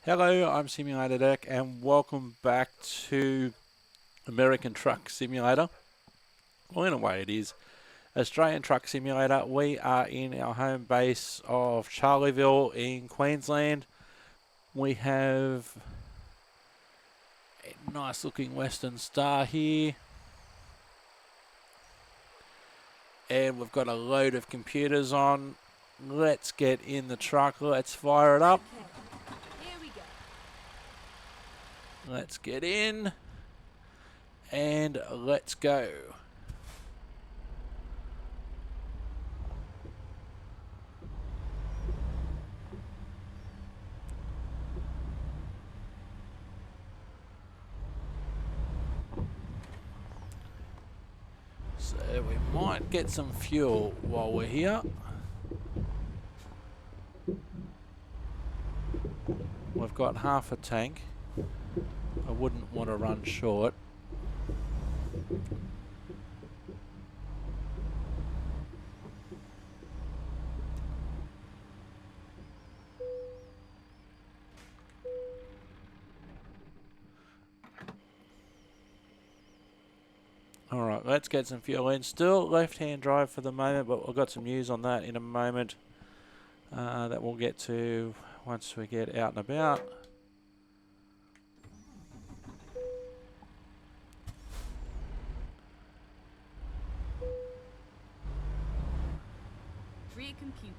Hello, I'm Simulator Deck and welcome back to American Truck Simulator. Well, in a way it is Australian Truck Simulator. We are in our home base of Charleville in Queensland. We have a nice looking Western Star here. And we've got a load of computers on. Let's get in the truck. Let's fire it up. Okay, here we go. Let's get in. And let's go. So we might get some fuel while we're here. We've got half a tank. I wouldn't want to run short. Alright, let's get some fuel in. Still left-hand drive for the moment, but we've got some news on that in a moment that we'll get to once we get out and about. Free computer.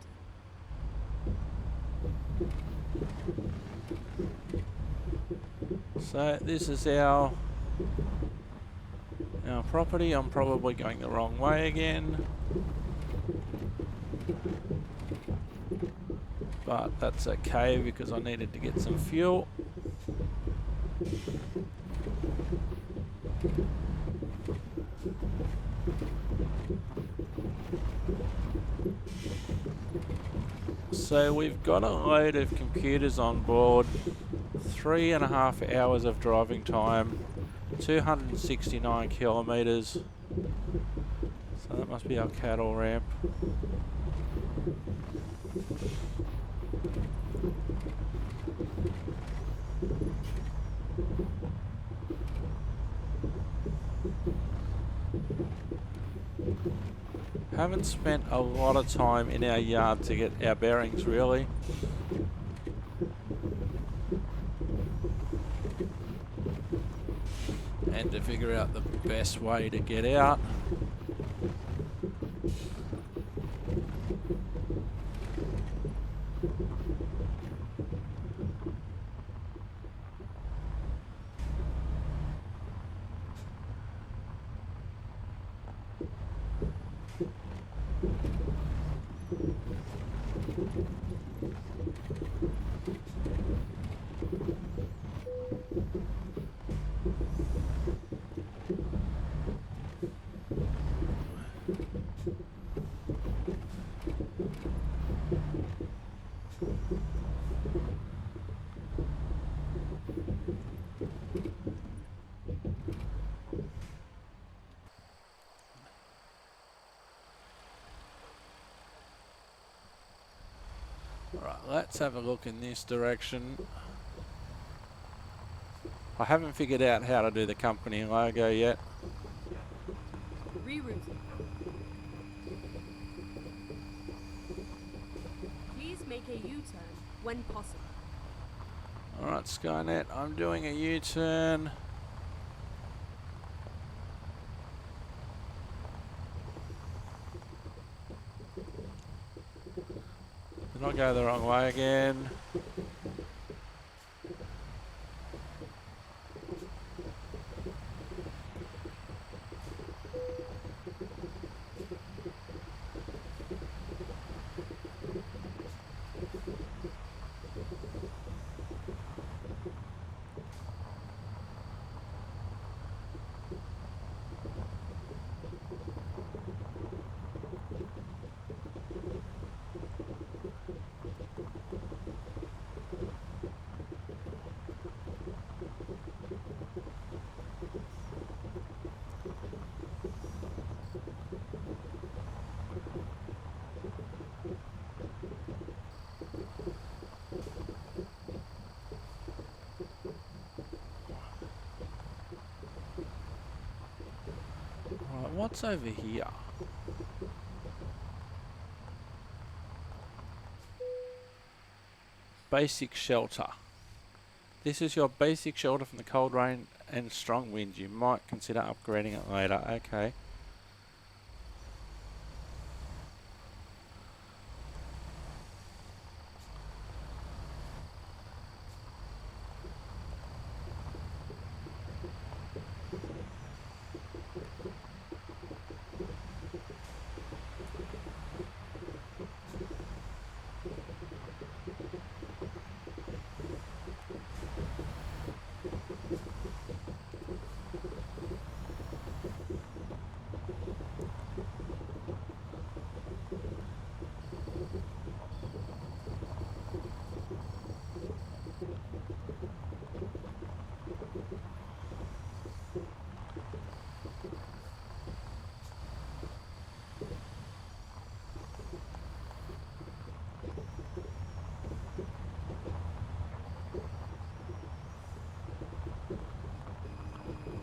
So this is our property. I'm probably going the wrong way again. But that's okay because I needed to get some fuel. So we've got a load of computers on board, 3.5 hours of driving time, 269 kilometres. So that must be our cattle ramp. Haven't spent a lot of time in our yard to get our bearings really. And to figure out the best way to get out. Alright, let's have a look in this direction. I haven't figured out how to do the company logo yet. Rerouting. Please make a U-turn when possible. Alright, Skynet, I'm doing a U-turn. Did I go the wrong way again? what's over here? Basic shelter. This is your basic shelter from the cold rain and strong winds. You might consider upgrading it later. Okay.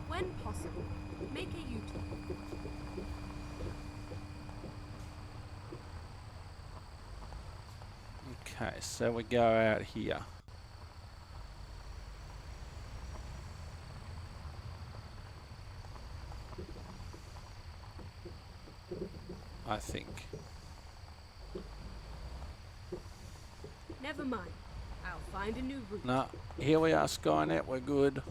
When possible, make a U-turn. Okay, so we go out here. I think. Never mind. I'll find a new route. No, here we are, Skynet, we're good.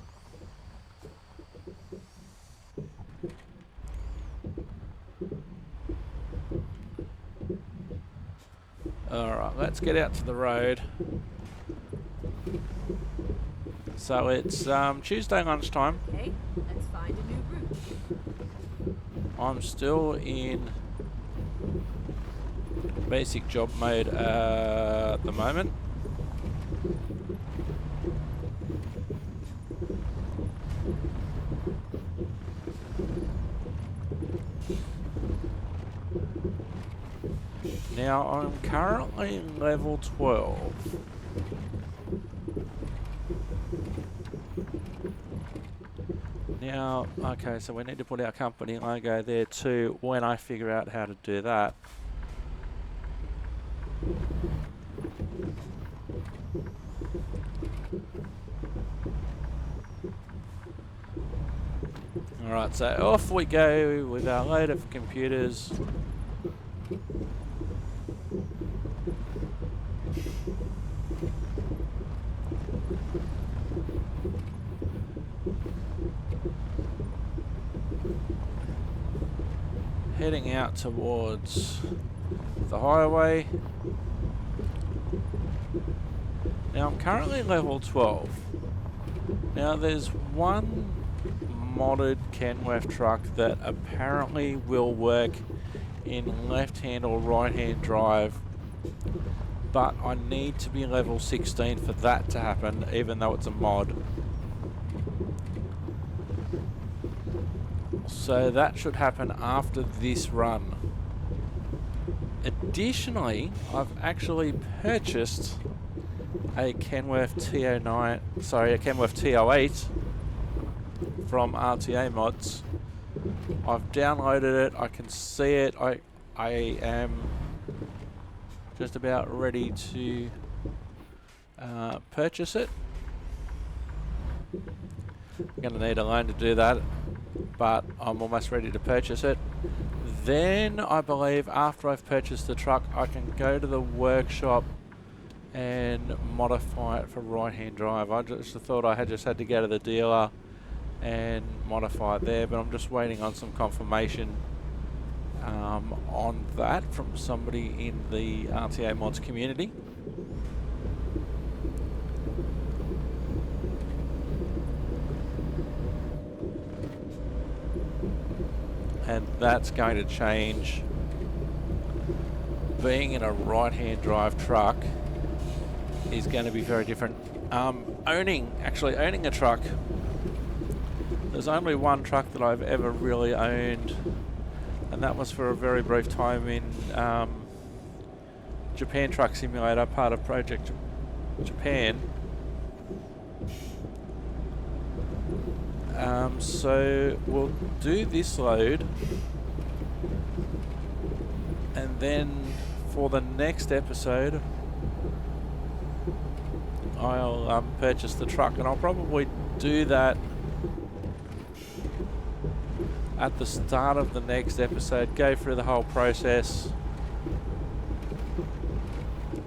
Alright, let's get out to the road. So it's Tuesday lunchtime. Okay, let's find a new route. I'm still in basic job mode at the moment. Now I'm currently level 12. Now, okay, so we need to put our company logo there too when I figure out how to do that. Alright, so off we go with our load of computers. Heading out towards the highway. Now I'm currently level 12. Now there's one modded Kenworth truck that apparently will work in left-hand or right-hand drive, but I need to be level 16 for that to happen, even though it's a mod. So that should happen after this run. Additionally, I've actually purchased a Kenworth T09, sorry, a Kenworth T08 from RTA Mods. I've downloaded it, I can see it, I am just about ready to purchase it. I'm going to need a loan to do that, but I'm almost ready to purchase it. Then I believe after I've purchased the truck, I can go to the workshop and modify it for right-hand drive. I just thought I had to go to the dealer and modify it there, but I'm just waiting on some confirmation on that from somebody in the RTA Mods community. And that's going to change. Being in a right-hand drive truck is going to be very different. Owning a truck, there's only one truck that I've ever really owned, and that was for a very brief time in Japan Truck Simulator, part of Project Japan. So we'll do this load And then for the next episode, I'll purchase the truck, and I'll probably do that at the start of the next episode, go through the whole process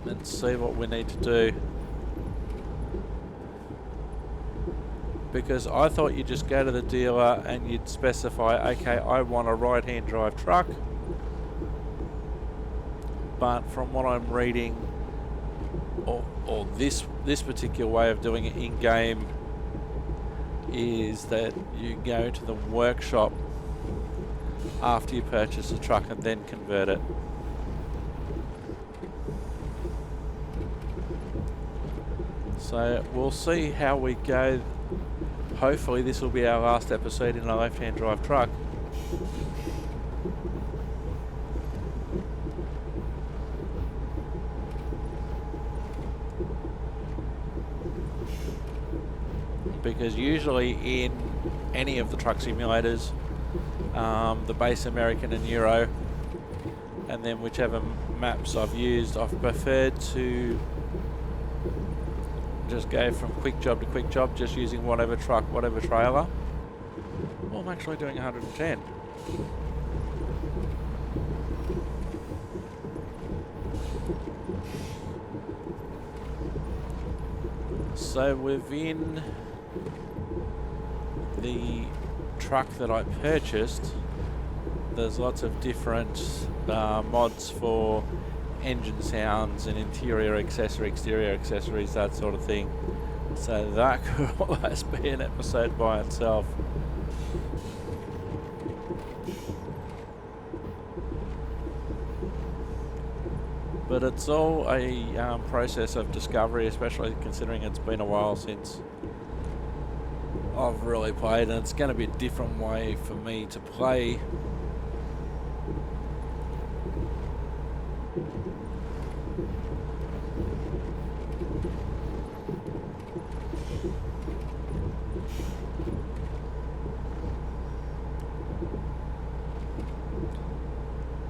and see what we need to do. Because I thought you'd just go to the dealer and you'd specify, okay, I want a right-hand drive truck. But from what I'm reading, or this particular way of doing it in game, is that you go to the workshop after you purchase a truck and then convert it. So we'll see how we go. Hopefully this will be our last episode in a left-hand drive truck. Because usually in any of the truck simulators, the base American and Euro, and then whichever maps I've used, I've preferred to just go from quick job to quick job, just using whatever truck, whatever trailer. Well, I'm actually doing 110. So within the truck that I purchased, there's lots of different mods for engine sounds and interior accessory, exterior accessories, that sort of thing. So that could almost be an episode by itself. But it's all a process of discovery, especially considering it's been a while since I've really played, and it's going to be a different way for me to play.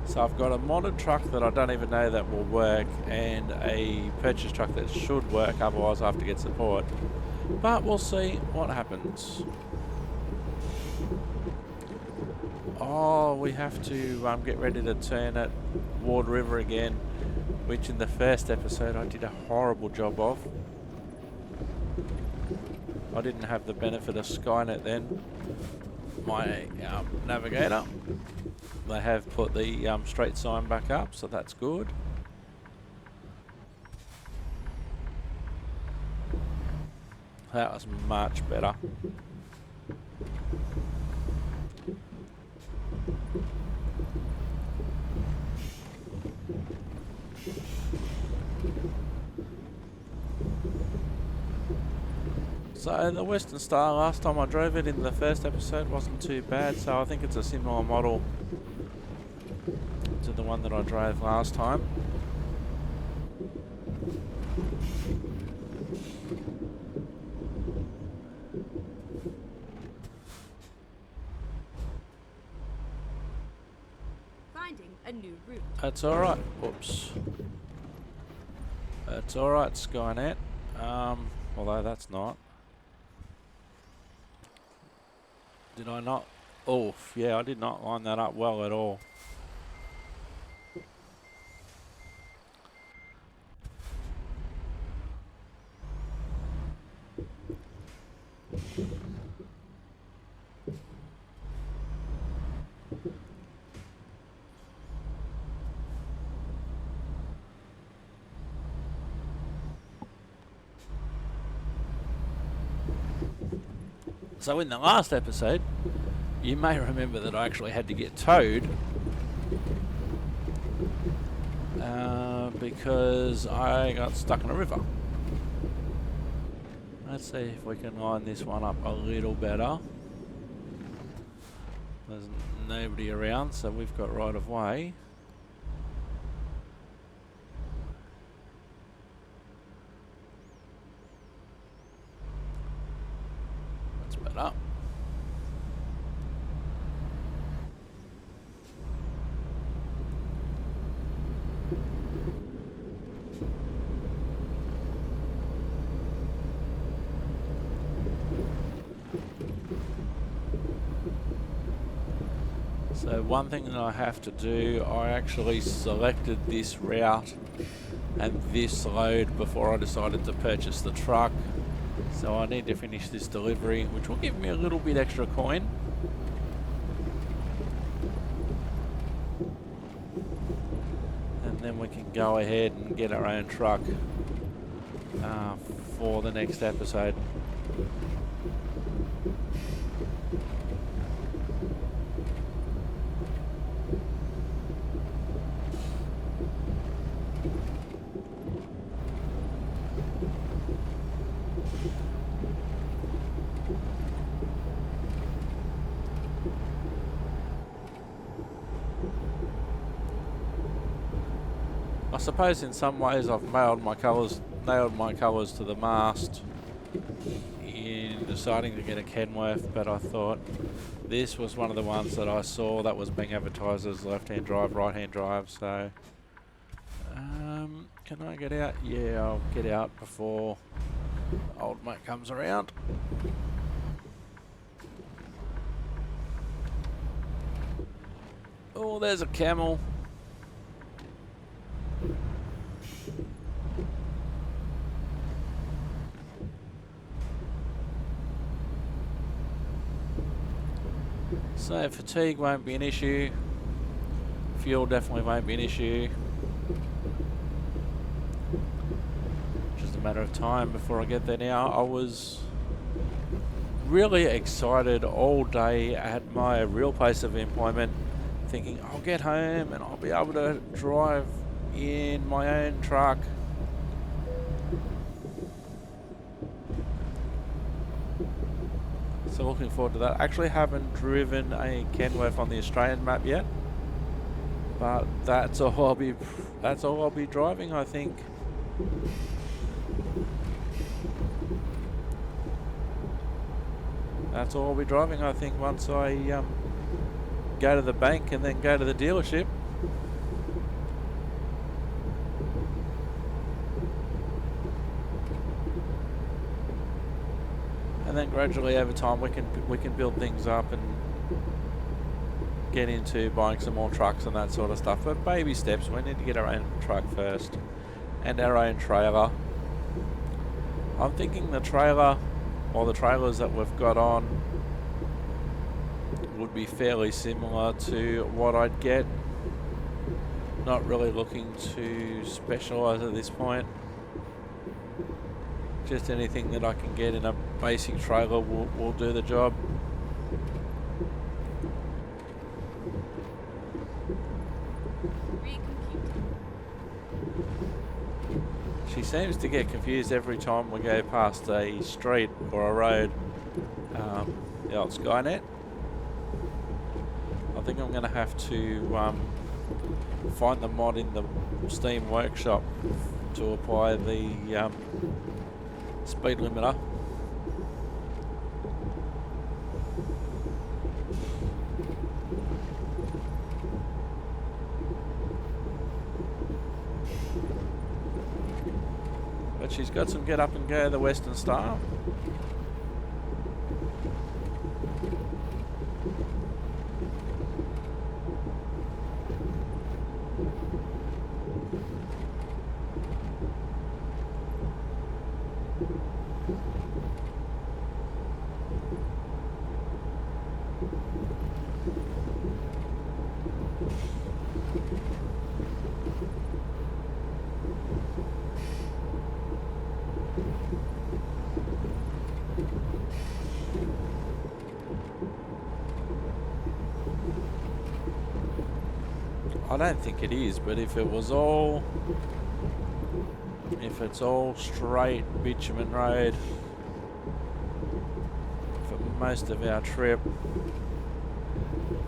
So I've got a modded truck that I don't even know that will work, and a purchased truck that should work, otherwise I have to get support. But we'll see what happens. Oh, we have to get ready to turn at Ward River again, which in the first episode I did a horrible job of. I didn't have the benefit of Skynet then. My navigator. They have put the straight sign back up, so that's good. That was much better. So the Western Star, last time I drove it in the first episode, wasn't too bad, so I think it's a similar model to the one that I drove last time. Finding a new route. That's alright. Whoops. That's alright, Skynet. Although that's not. Did I not? Oh, yeah, I did not line that up well at all. So in the last episode, you may remember that I actually had to get towed because I got stuck in a river. Let's see if we can line this one up a little better. There's nobody around, so we've got right of way. That's better. So one thing that I have to do, I actually selected this route and this load before I decided to purchase the truck. So I need to finish this delivery, which will give me a little bit extra coin. And then we can go ahead and get our own truck for the next episode. I suppose in some ways I've nailed my colours to the mast in deciding to get a Kenworth, but I thought this was one of the ones that I saw that was being advertised as left-hand drive, right-hand drive, so can I get out? Yeah, I'll get out before old mate comes around. Oh, there's a camel. So fatigue won't be an issue. Fuel definitely won't be an issue. Just a matter of time before I get there now. I was really excited all day at my real place of employment, thinking I'll get home and I'll be able to drive in my own truck. So looking forward to that. I actually haven't driven a Kenworth on the Australian map yet, but that's all I'll be driving, I think. That's all I'll be driving, I think, once I go to the bank and then go to the dealership. And then gradually over time we can build things up and get into buying some more trucks and that sort of stuff. But baby steps, we need to get our own truck first and our own trailer. I'm thinking the trailer or the trailers that we've got on would be fairly similar to what I'd get. Not really looking to specialise at this point. Just anything that I can get in a basic trailer will do the job. She seems to get confused every time we go past a street or a road. The old Skynet. I think I'm going to have to find the mod in the Steam workshop to apply the speed limiter. But she's got some get up and go, the Western Star. I don't think it is, but if it's all straight bitumen road for most of our trip,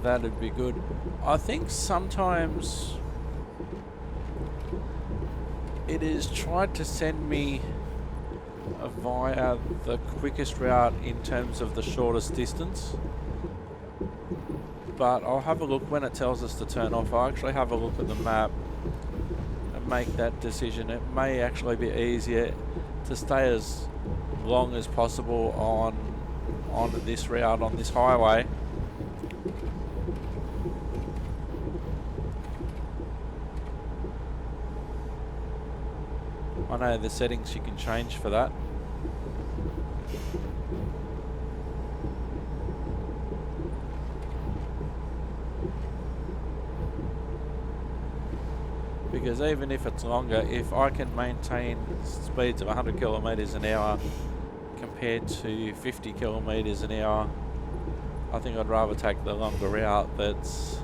that'd be good. I think sometimes it is tried to send me via the quickest route in terms of the shortest distance. But I'll have a look when it tells us to turn off. I'll actually have a look at the map and make that decision. It may actually be easier to stay as long as possible on this route, on this highway, I know the settings you can change for that. Because even if it's longer, if I can maintain speeds of 100 kilometres an hour compared to 50 kilometres an hour, I think I'd rather take the longer route that's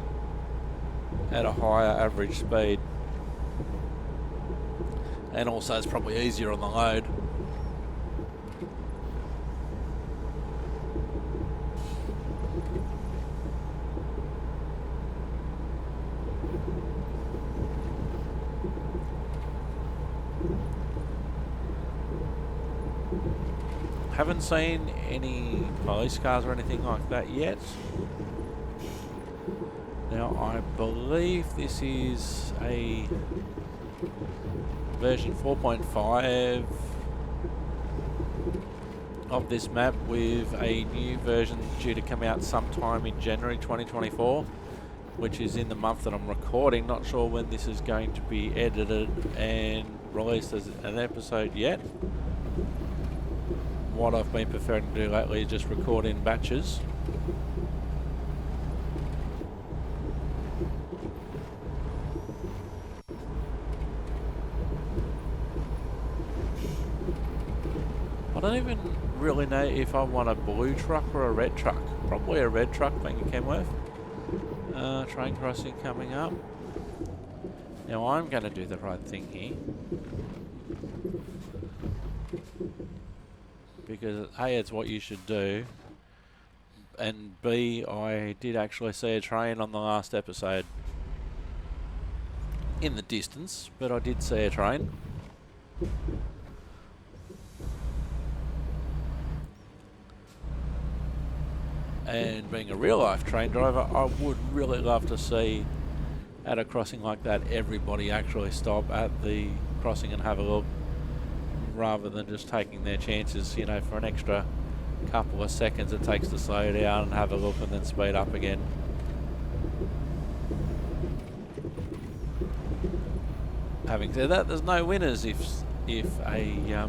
at a higher average speed. And also it's probably easier on the load. Haven't seen any police cars or anything like that yet. Now I believe this is a version 4.5 of this map, with a new version due to come out sometime in January 2024, which is in the month that I'm recording. Not sure when this is going to be edited and released as an episode yet. What I've been preferring to do lately is just record in batches. I don't even really know if I want a blue truck or a red truck. Probably a red truck being a Kenworth. Train crossing coming up. Now I'm going to do the right thing here. Because A, it's what you should do, and B, I did actually see a train on the last episode. In the distance, but I did see a train. And being a real life train driver, I would really love to see at a crossing like that everybody actually stop at the crossing and have a look, rather than just taking their chances, you know, for an extra couple of seconds it takes to slow down and have a look and then speed up again. Having said that, there's no winners if a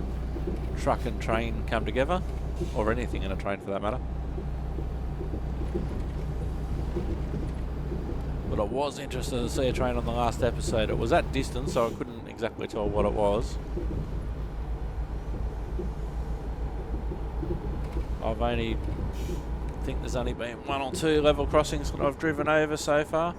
truck and train come together, or anything in a train for that matter. But I was interested to see a train on the last episode. It was at distance, so I couldn't exactly tell what it was. I think there's only been 1 or 2 level crossings that I've driven over so far.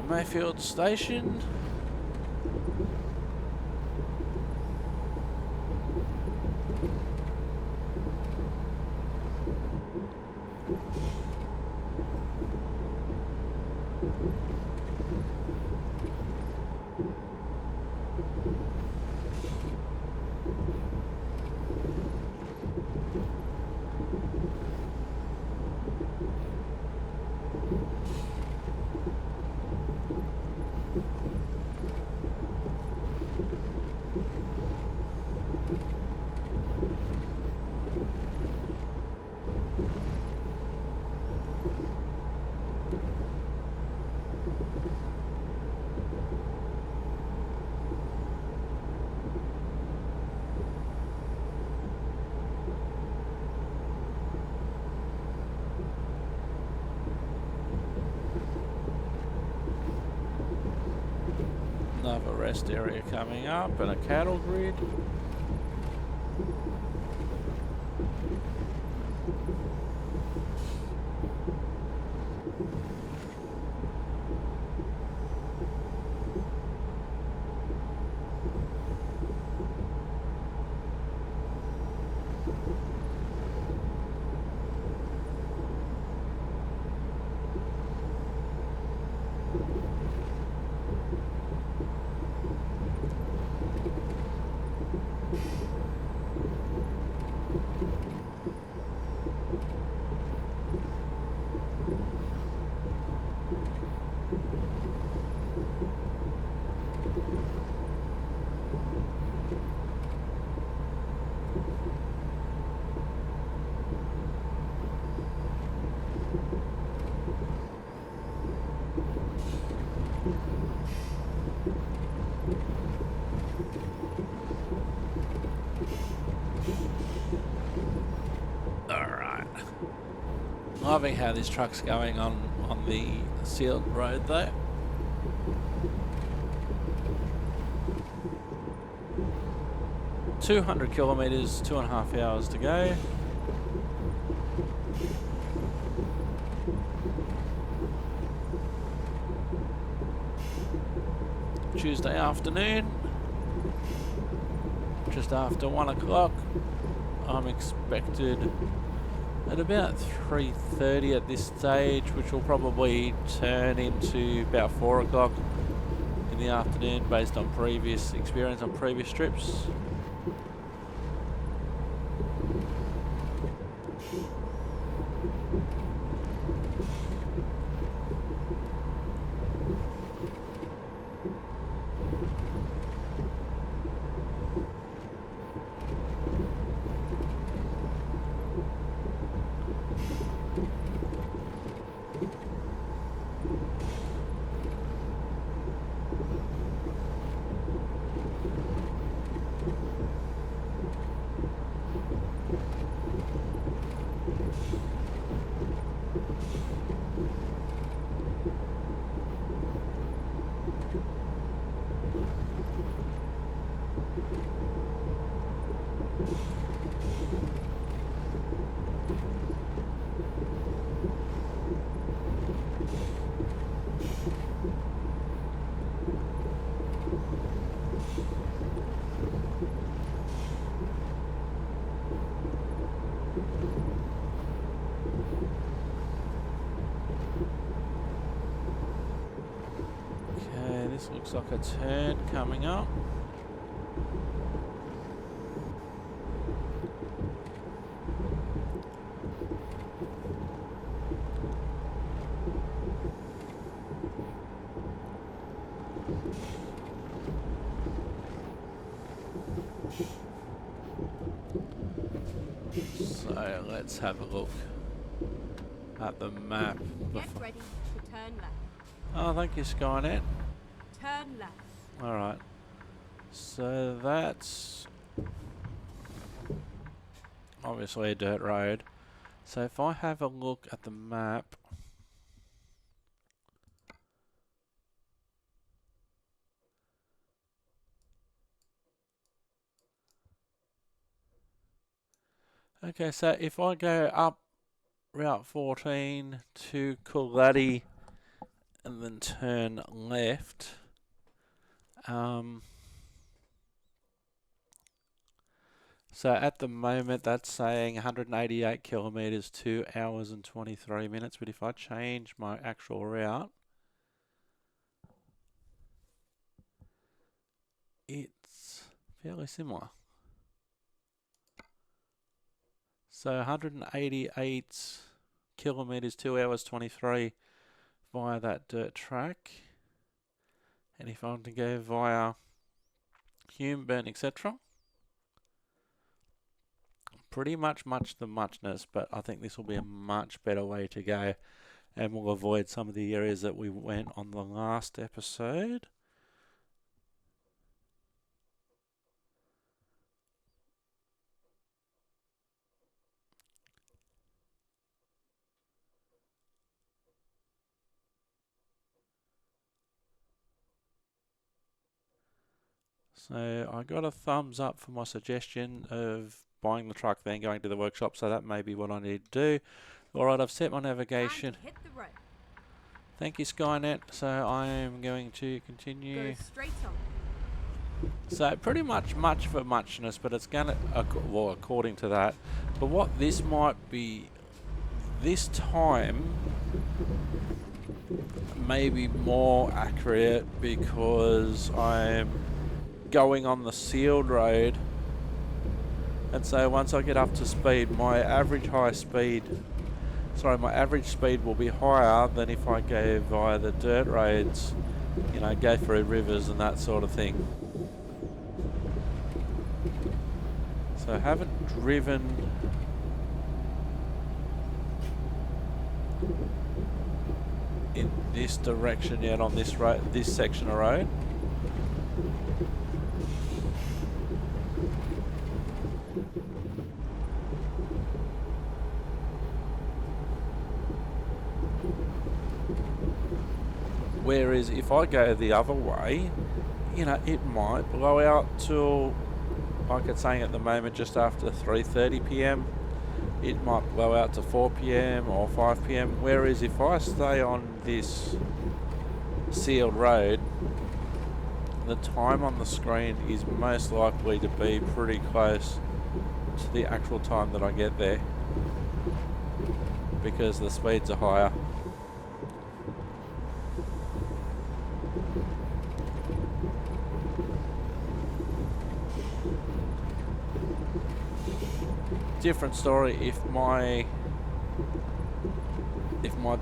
Mayfield Station. Another rest area coming up and a cattle grid. Loving how this truck's going on the sealed road though. $200 kilometres, 2.5 hours to go. Tuesday afternoon, just after 1 o'clock. I'm expected at about 3:30 at this stage, which will probably turn into about 4 o'clock in the afternoon based on previous experience on previous trips. This looks like a turn coming up. So let's have a look at the map. Get ready to turn left. Oh, thank you, Skynet. Turn left. Alright. So that's obviously a dirt road. So if I have a look at the map, okay, so if I go up Route 14 to Coolgardie and then turn left, so at the moment that's saying 188 kilometres, 2 hours and 23 minutes, but if I change my actual route, it's fairly similar. So 188 kilometres, 2 hours 23 via that dirt track. And if I want to go via Humeburn, etc., pretty much the muchness, but I think this will be a much better way to go, and we'll avoid some of the areas that we went on the last episode. So I got a thumbs up for my suggestion of buying the truck then going to the workshop, so that may be what I need to do. Alright, I've set my navigation. Hit the road. Thank you, Skynet. So I am going to continue. Go straight on. So pretty much for muchness, but it's going to, well, according to that. But what this might be this time may be more accurate because I'm going on the sealed road, and so once I get up to speed, my average speed will be higher than if I go via the dirt roads, you know, go through rivers and that sort of thing. So I haven't driven in this direction yet on this road, this section of road. Whereas if I go the other way, you know, it might blow out till, like it's saying at the moment, just after 3:30 p.m. It might blow out to 4 p.m. or 5 p.m. Whereas if I stay on this sealed road, the time on the screen is most likely to be pretty close to the actual time that I get there, because the speeds are higher. Different story if my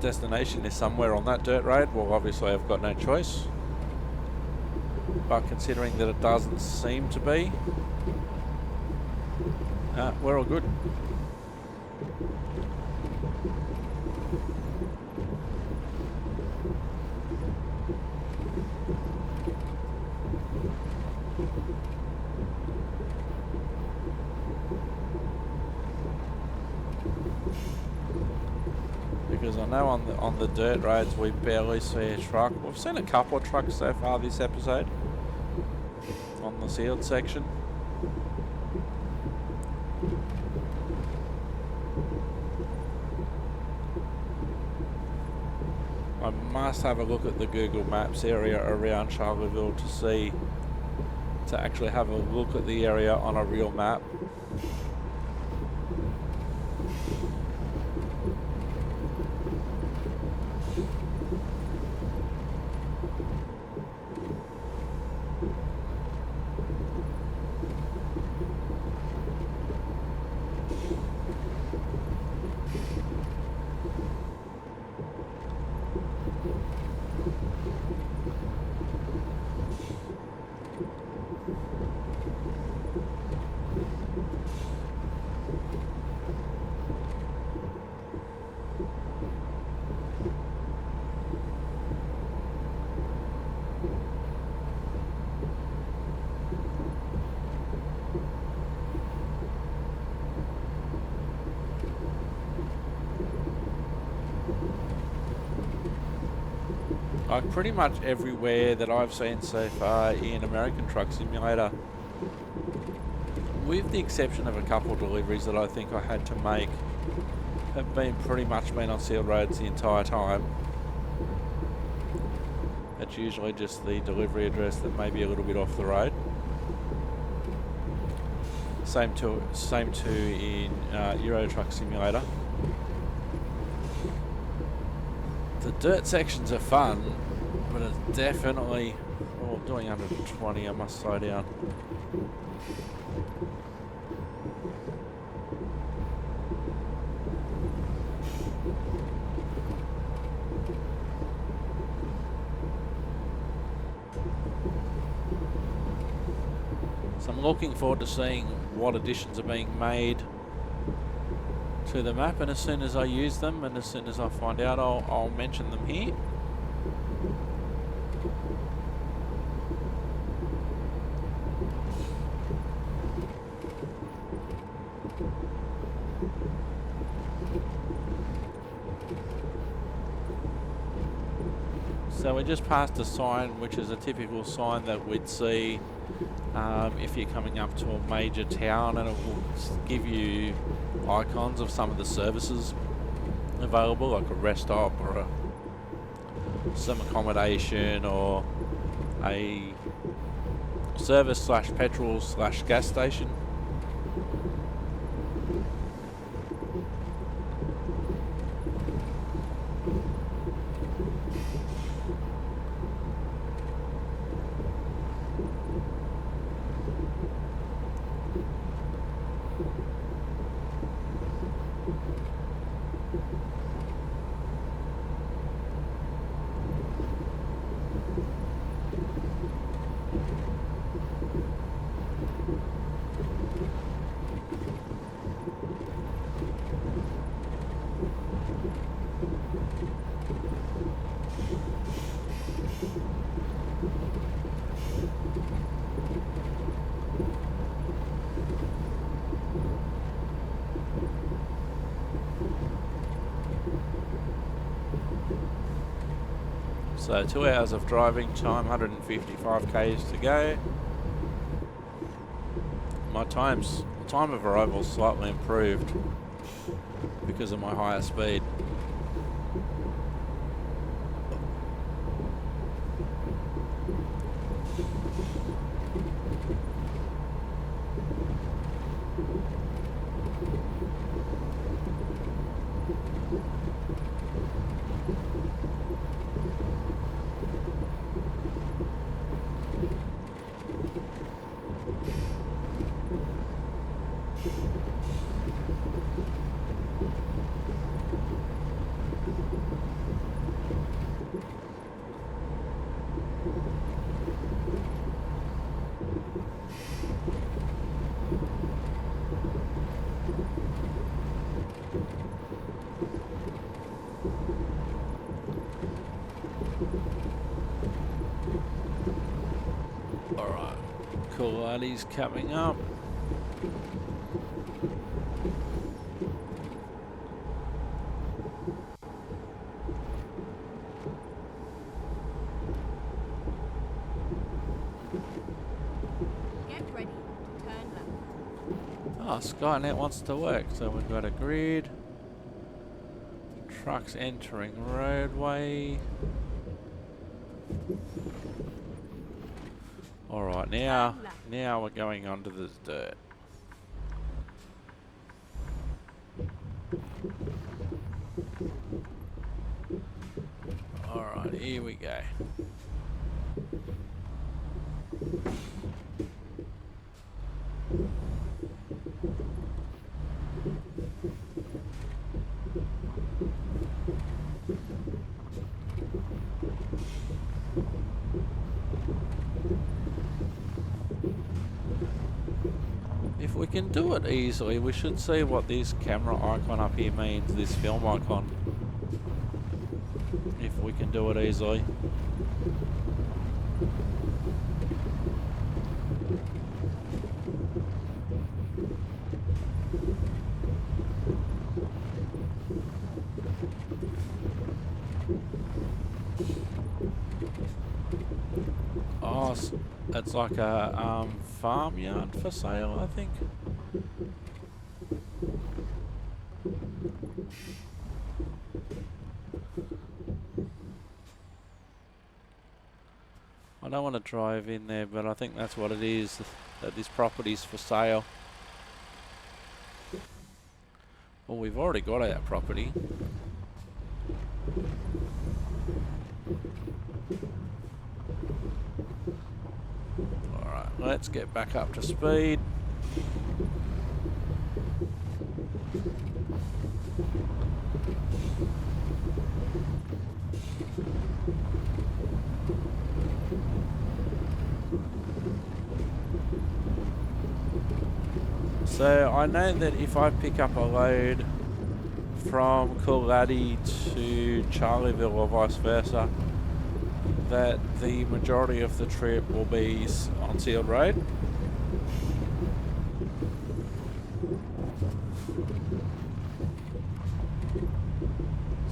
destination is somewhere on that dirt road. Well, obviously I've got no choice, but considering that it doesn't seem to be, we're all good. Because I know on the dirt roads we barely see a truck. We've seen a couple of trucks so far this episode on the sealed section. I must have a look at the Google Maps area around Charlottesville to actually have a look at the area on a real map. Like pretty much everywhere that I've seen so far in American Truck Simulator, with the exception of a couple of deliveries that I think I had to make, have been pretty much been on sealed roads the entire time. It's usually just the delivery address that may be a little bit off the road. Same too in Euro Truck Simulator. The dirt sections are fun, but it's definitely, doing 120, I must slow down. So I'm looking forward to seeing what additions are being made to the map, and as soon as I use them and as soon as I find out, I'll mention them here. So we just passed a sign, which is a typical sign that we'd see if you're coming up to a major town, and it will give you icons of some of the services available, like a rest stop or some accommodation or a service / petrol / gas station. So 2 hours of driving time, 155 k's to go. My time of arrival slightly improved because of my higher speed. Alright, cool laddie's coming up. Get ready to turn left. Oh, Skynet wants to work, so we've got a grid. Trucks entering roadway. Alright, now we're going onto this dirt. Alright, here we go. If we can do it easily, we should see what this camera icon up here means, this film icon. If we can do it easily. Oh, it's like a farmyard for sale, I think. I don't want to drive in there, but I think that's what it is, that this property's for sale. Well, we've already got our property. Alright, let's get back up to speed. So I know that if I pick up a load from Cooladi to Charlieville or vice versa, that the majority of the trip will be on sealed road.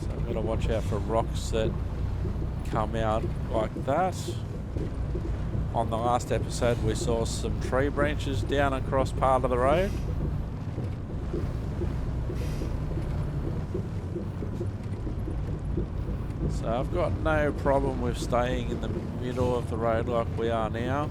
So I've got to watch out for rocks that come out like that. On the last episode we saw some tree branches down across part of the road. So I've got no problem with staying in the middle of the road like we are now.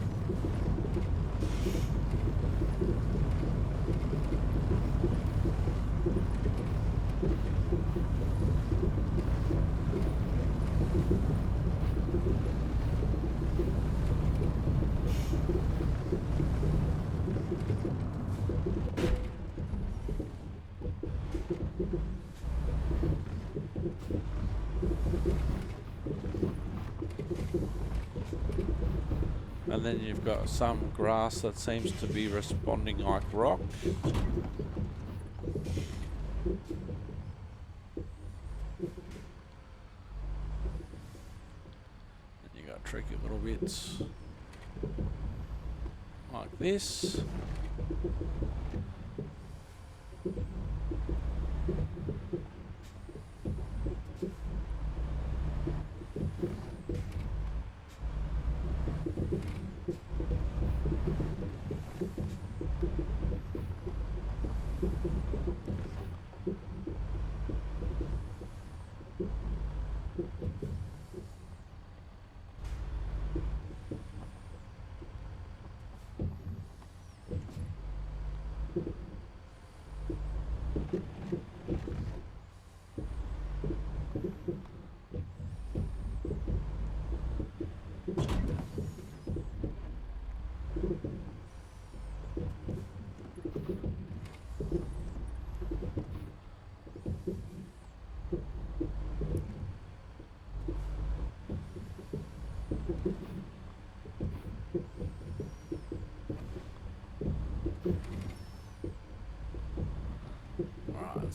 And then you've got some grass that seems to be responding like rock. And you got tricky little bits like this.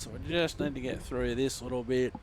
so we just need to get through this little bit.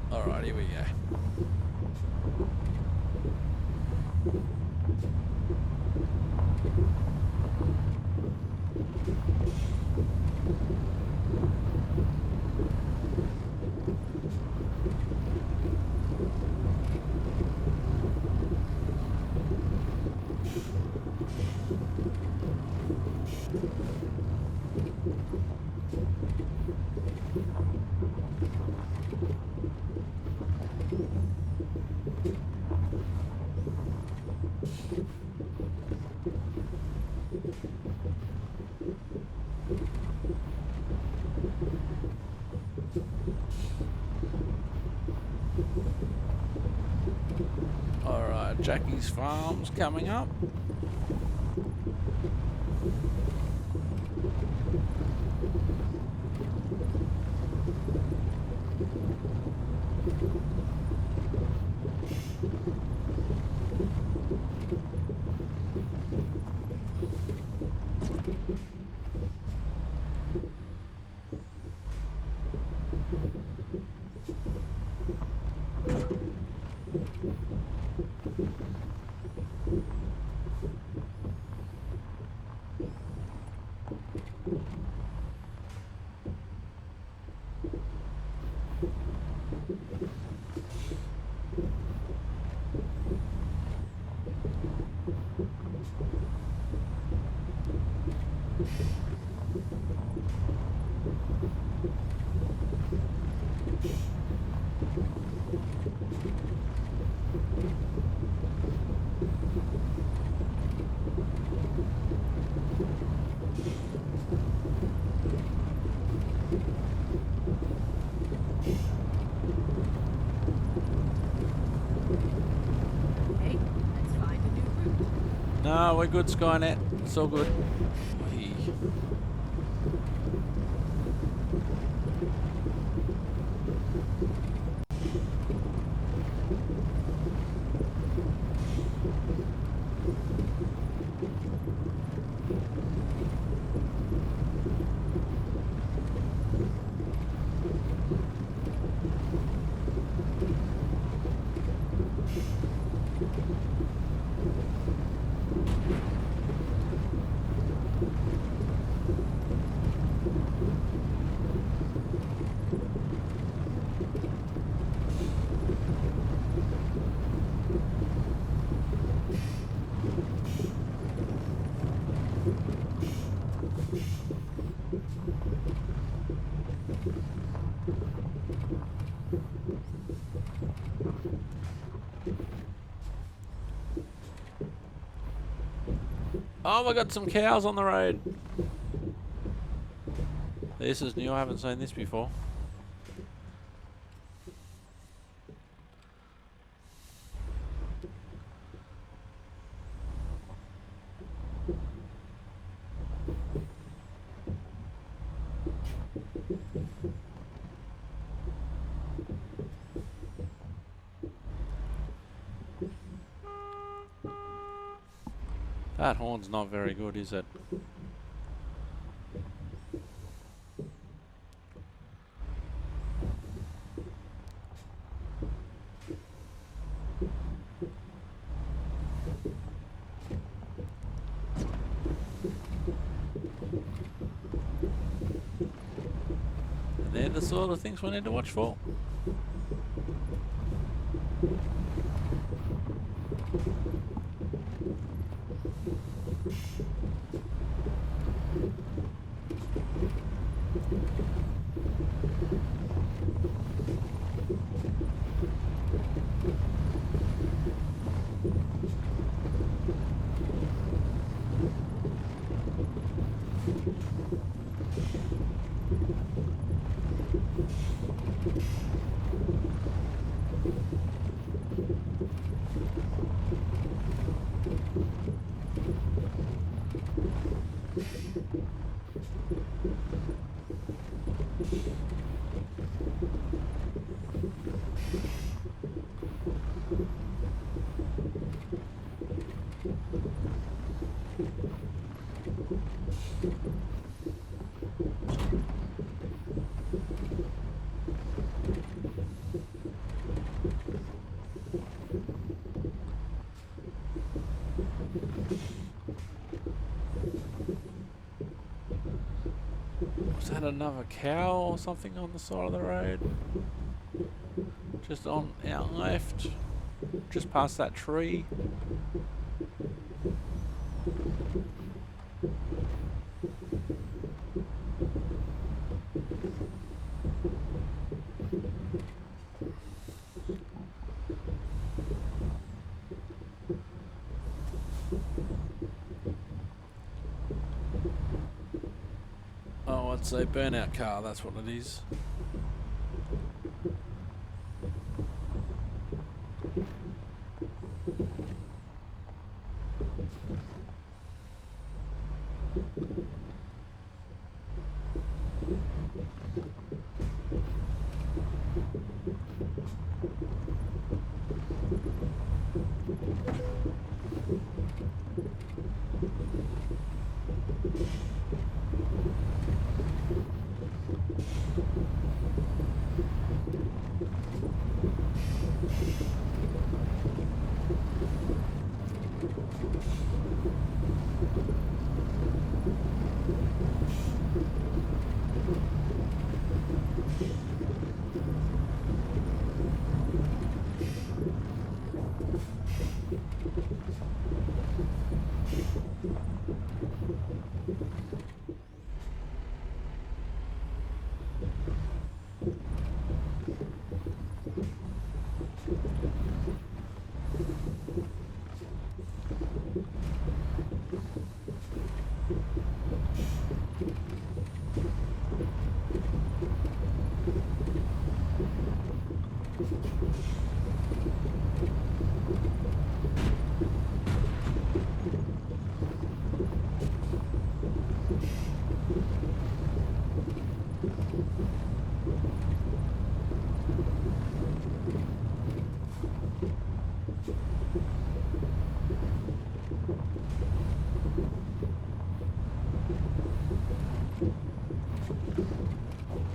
Alright, here we go. Alright, Jackie's Farm's coming up. Okay, let's find a new route. No, we're good, Skynet. It's all good. Whee. Oh, we got some cows on the road. This is new. I haven't seen this before. That horn's not very good, is it? And they're the sort of things we need to watch for. that another cow or something on the side of the road? Just on our left, just past that tree. Oh, it's a burnout car, that's what it is.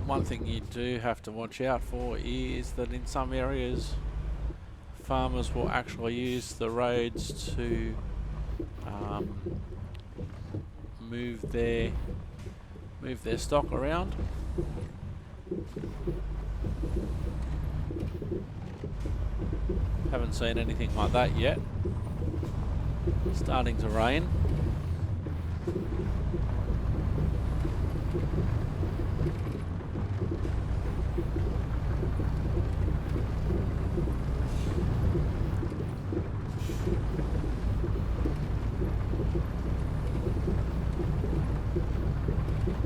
One thing you do have to watch out for is that in some areas farmers will actually use the roads to move their stock around. Haven't seen anything like that yet. It's starting to rain.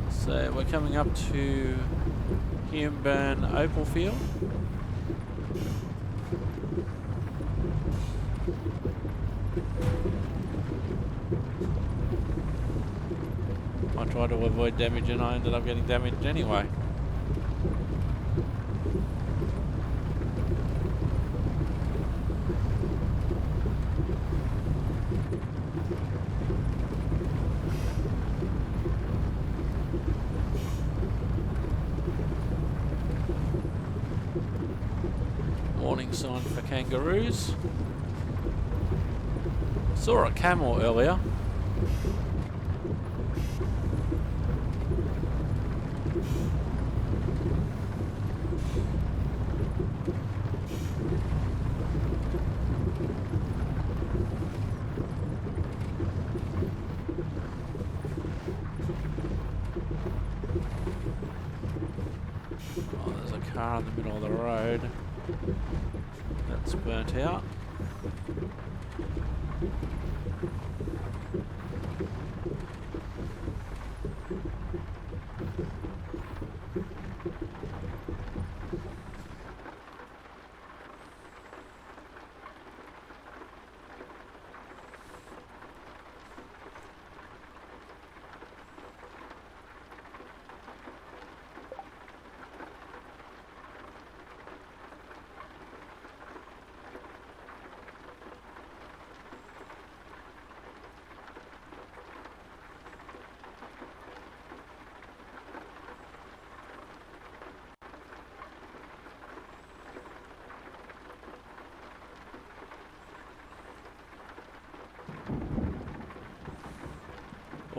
So we're coming up to Humeburn Opal Field. I tried to avoid damage and I ended up getting damaged anyway. Warning sign for kangaroos. Saw a camel earlier. Oh, there's a car in the middle of the road that's burnt out.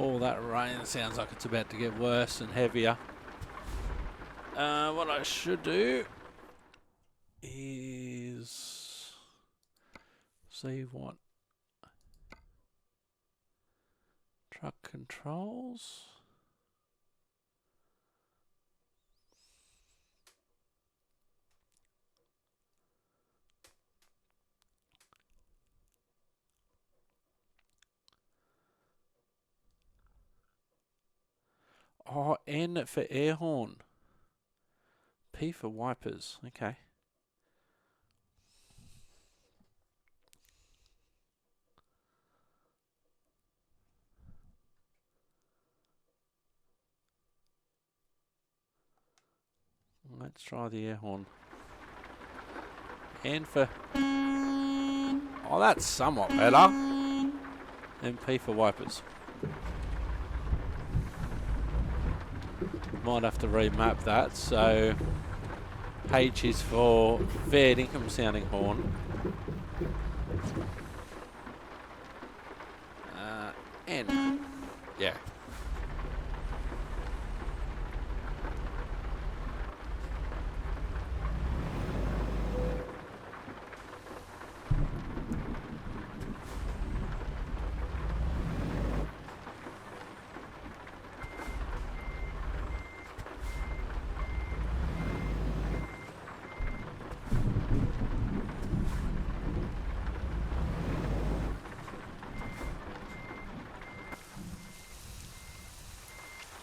Oh, that rain sounds like it's about to get worse and heavier. What I should do is see what truck controls. Oh, N for air horn. P for wipers. Okay. Let's try the air horn. N for... Oh, that's somewhat better. And P for wipers. Might have to remap that. So H is for fair income sounding horn. N. Yeah.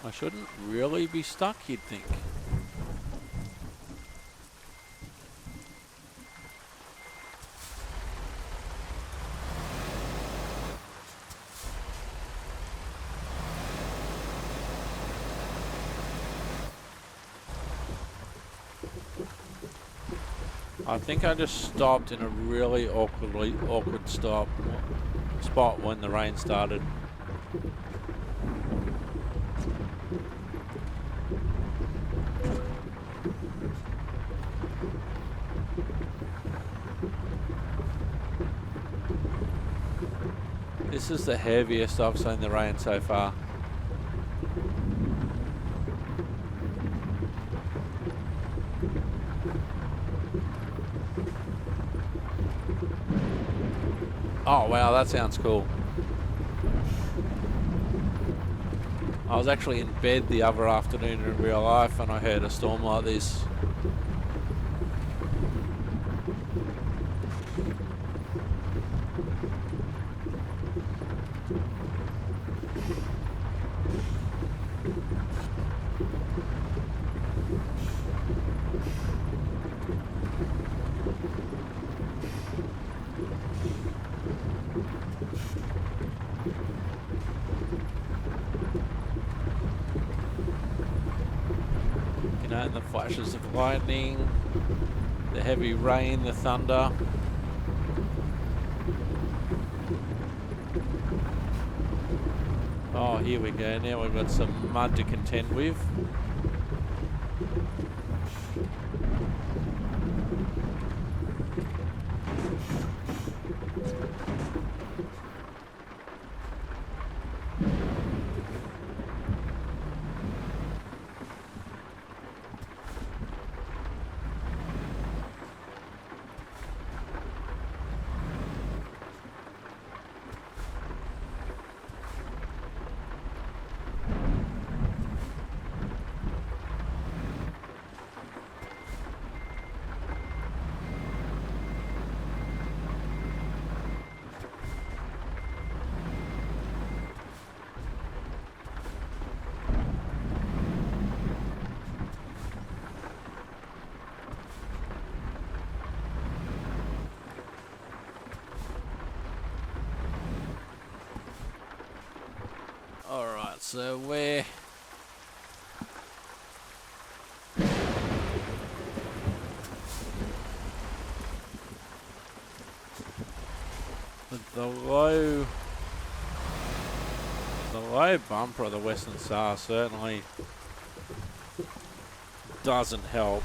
I shouldn't really be stuck, you'd think. I think I just stopped in a really awkward spot when the rain started. This is the heaviest I've seen the rain so far. Oh wow, that sounds cool. I was actually in bed the other afternoon in real life and I heard a storm like this. And the flashes of lightning, the heavy rain, the thunder. Oh, here we go. Now we've got some mud to contend with. Alright, so we're the low bumper of the Western Star certainly doesn't help.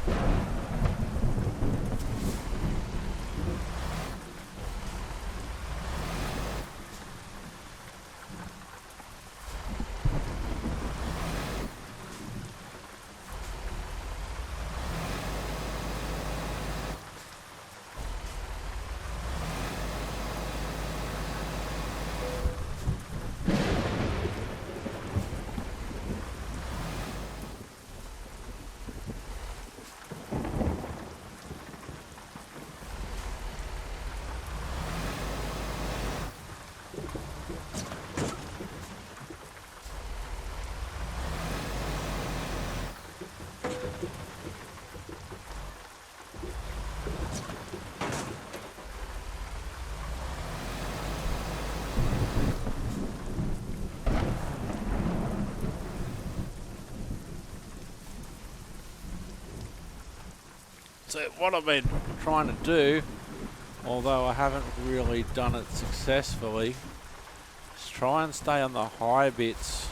So what I've been trying to do, although I haven't really done it successfully, is try and stay on the high bits.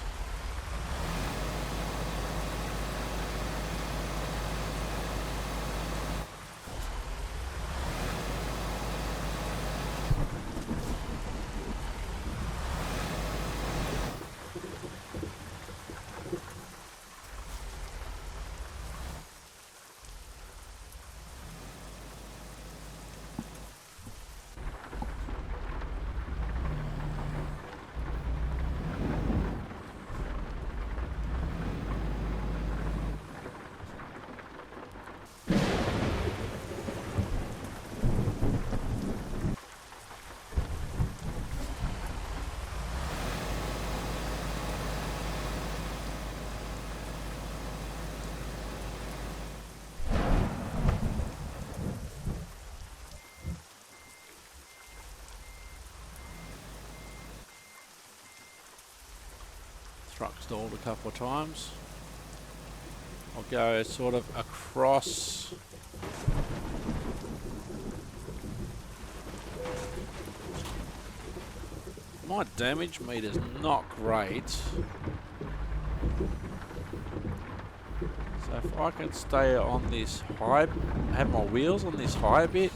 Truck stalled a couple of times. I'll go sort of across. My damage meter's not great. So if I can stay on this high, have my wheels on this high bit.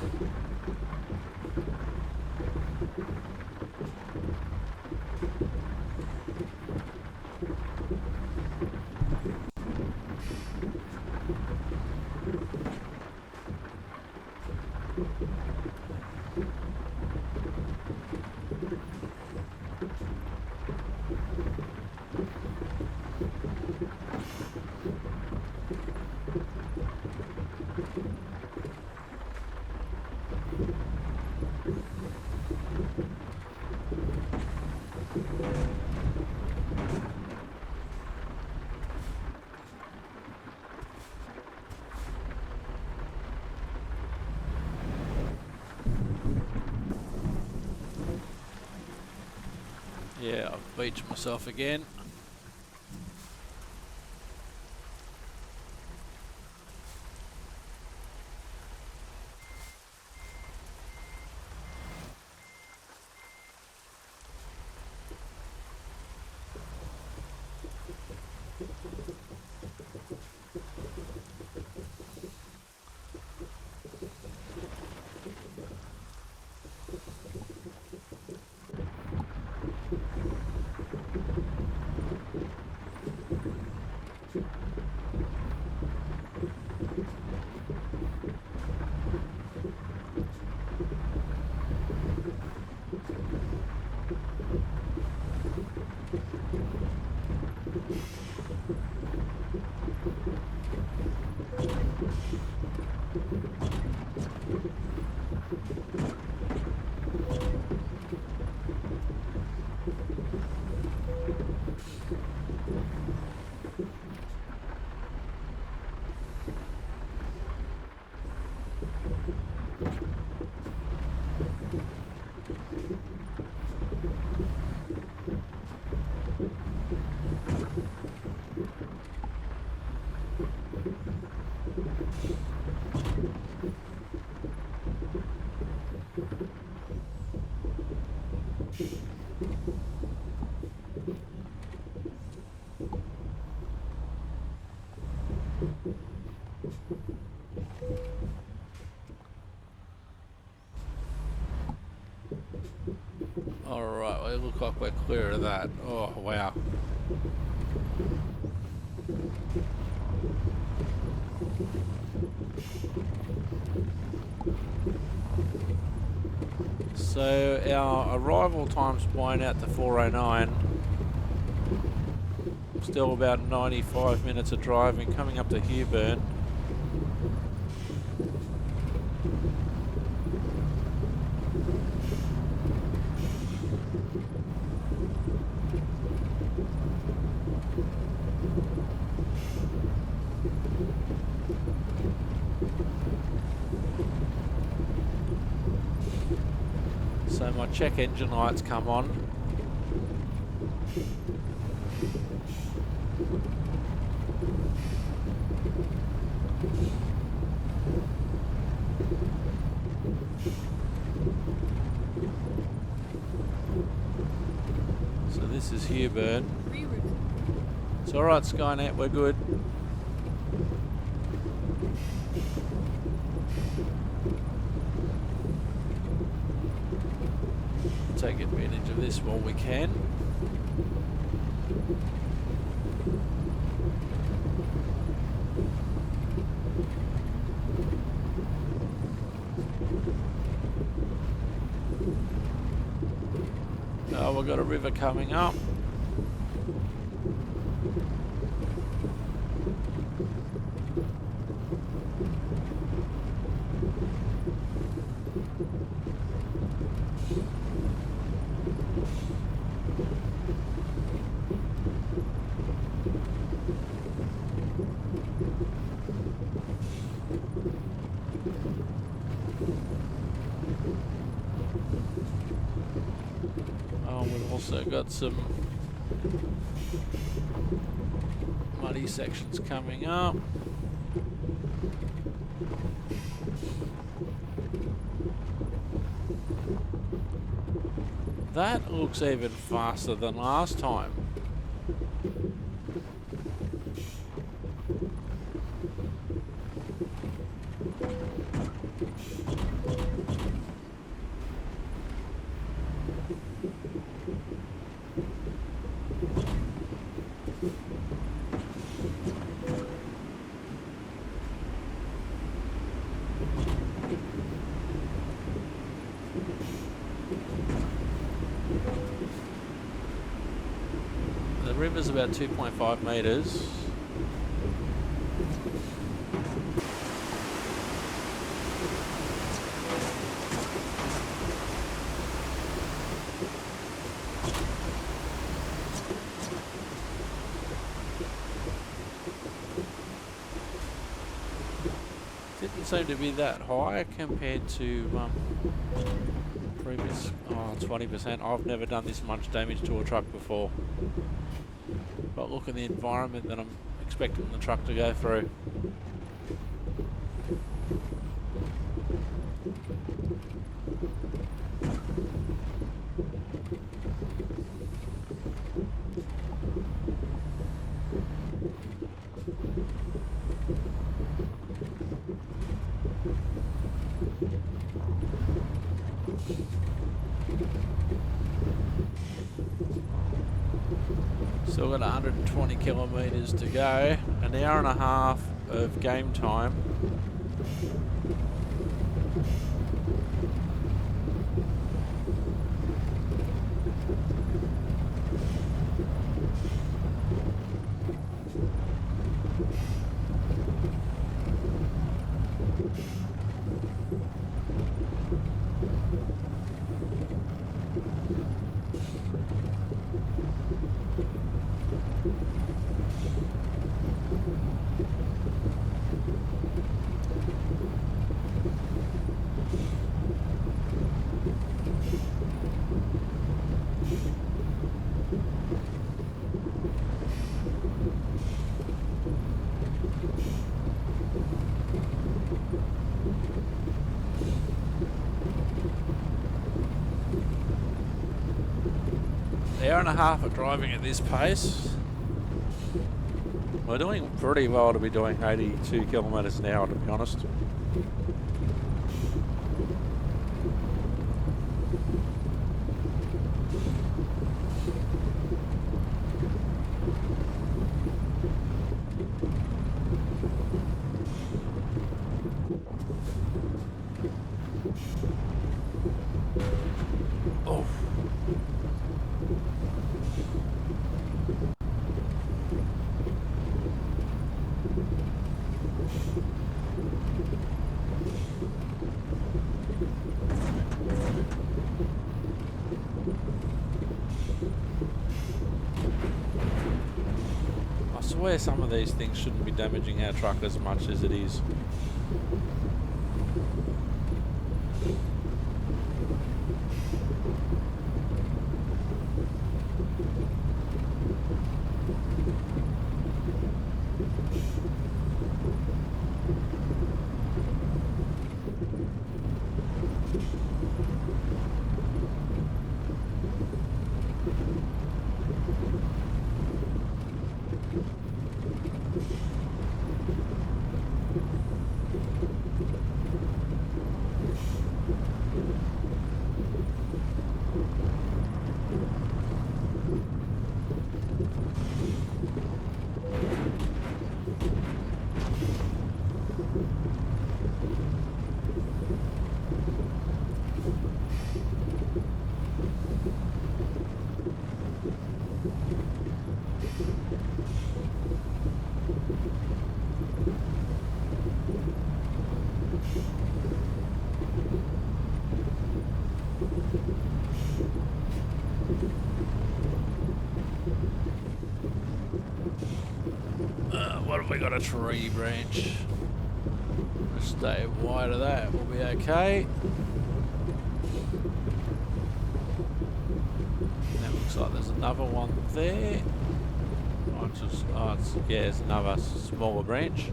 Yeah, I've beached myself again. Alright, well, it looks like we're clear of that. Oh, wow. So our arrival time's blown out to 4:09. Still about 95 minutes of driving coming up to Huburn. So my check engine lights come on. is here, bird. Reroute. It's alright, Skynet, we're good. Take advantage of this while we can. Oh, we've got a river coming up. Oh, we've also got some muddy sections coming up. That looks even faster than last time. The river's about 2.5 metres. Didn't seem to be that high compared to previous. Oh, 20%. I've never done this much damage to a truck before. But look at the environment that I'm expecting the truck to go through. Still got 120 kilometres to go, an hour and a half of game time. Hour and a half of driving at this pace. We're doing pretty well to be doing 82 kilometres an hour, to be honest. Oh. I swear some of these things shouldn't be damaging our truck as much as it is. got a tree branch. We'll stay wide of that. We'll be okay. And that looks like there's another one there. Yeah, there's another smaller branch.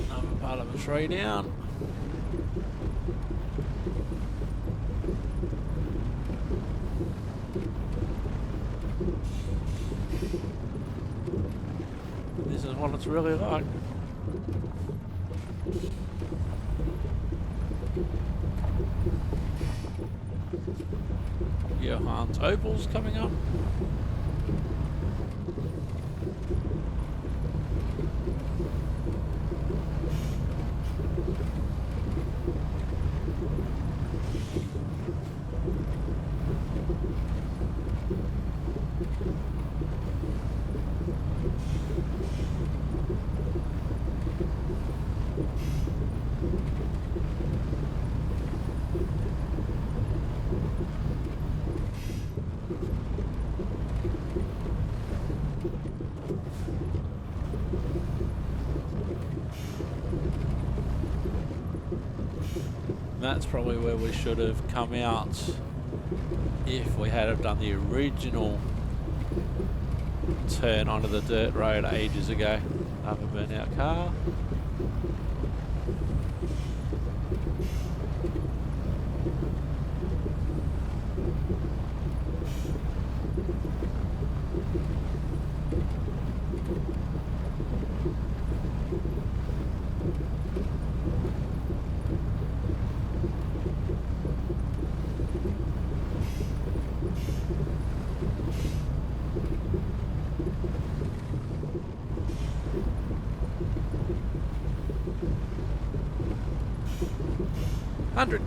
Another part of a tree down. This is what it's really like. Johan's Opal's coming up. That's probably where we should have come out if we had have done the original turn onto the dirt road ages ago. Another burnout car.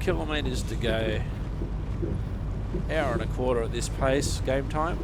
Kilometres to go. Hour and a quarter at this pace, game time.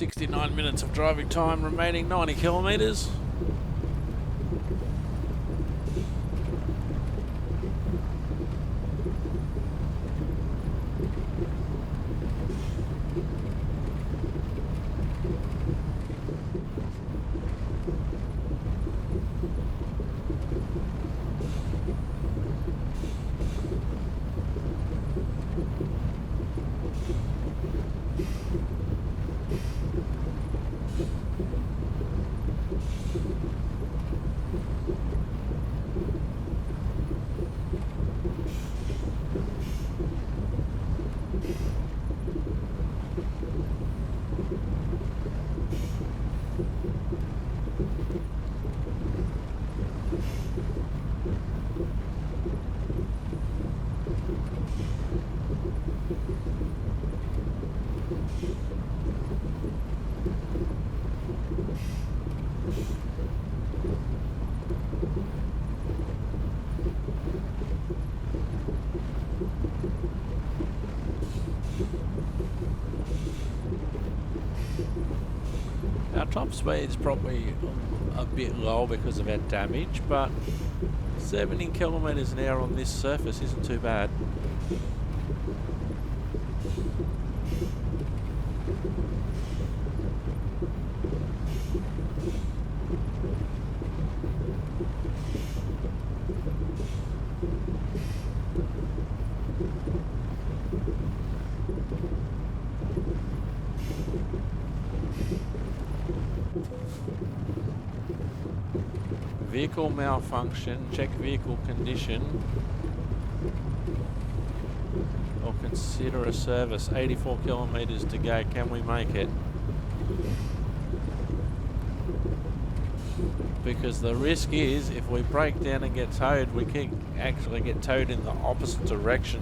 69 minutes of driving time remaining, 90 kilometres. Our top speed is probably a bit low because of our damage, but 70 kilometres an hour on this surface isn't too bad. Vehicle malfunction, check vehicle condition, or consider a service. 84 kilometres to go, can we make it? Because the risk is, if we break down and get towed, we can actually get towed in the opposite direction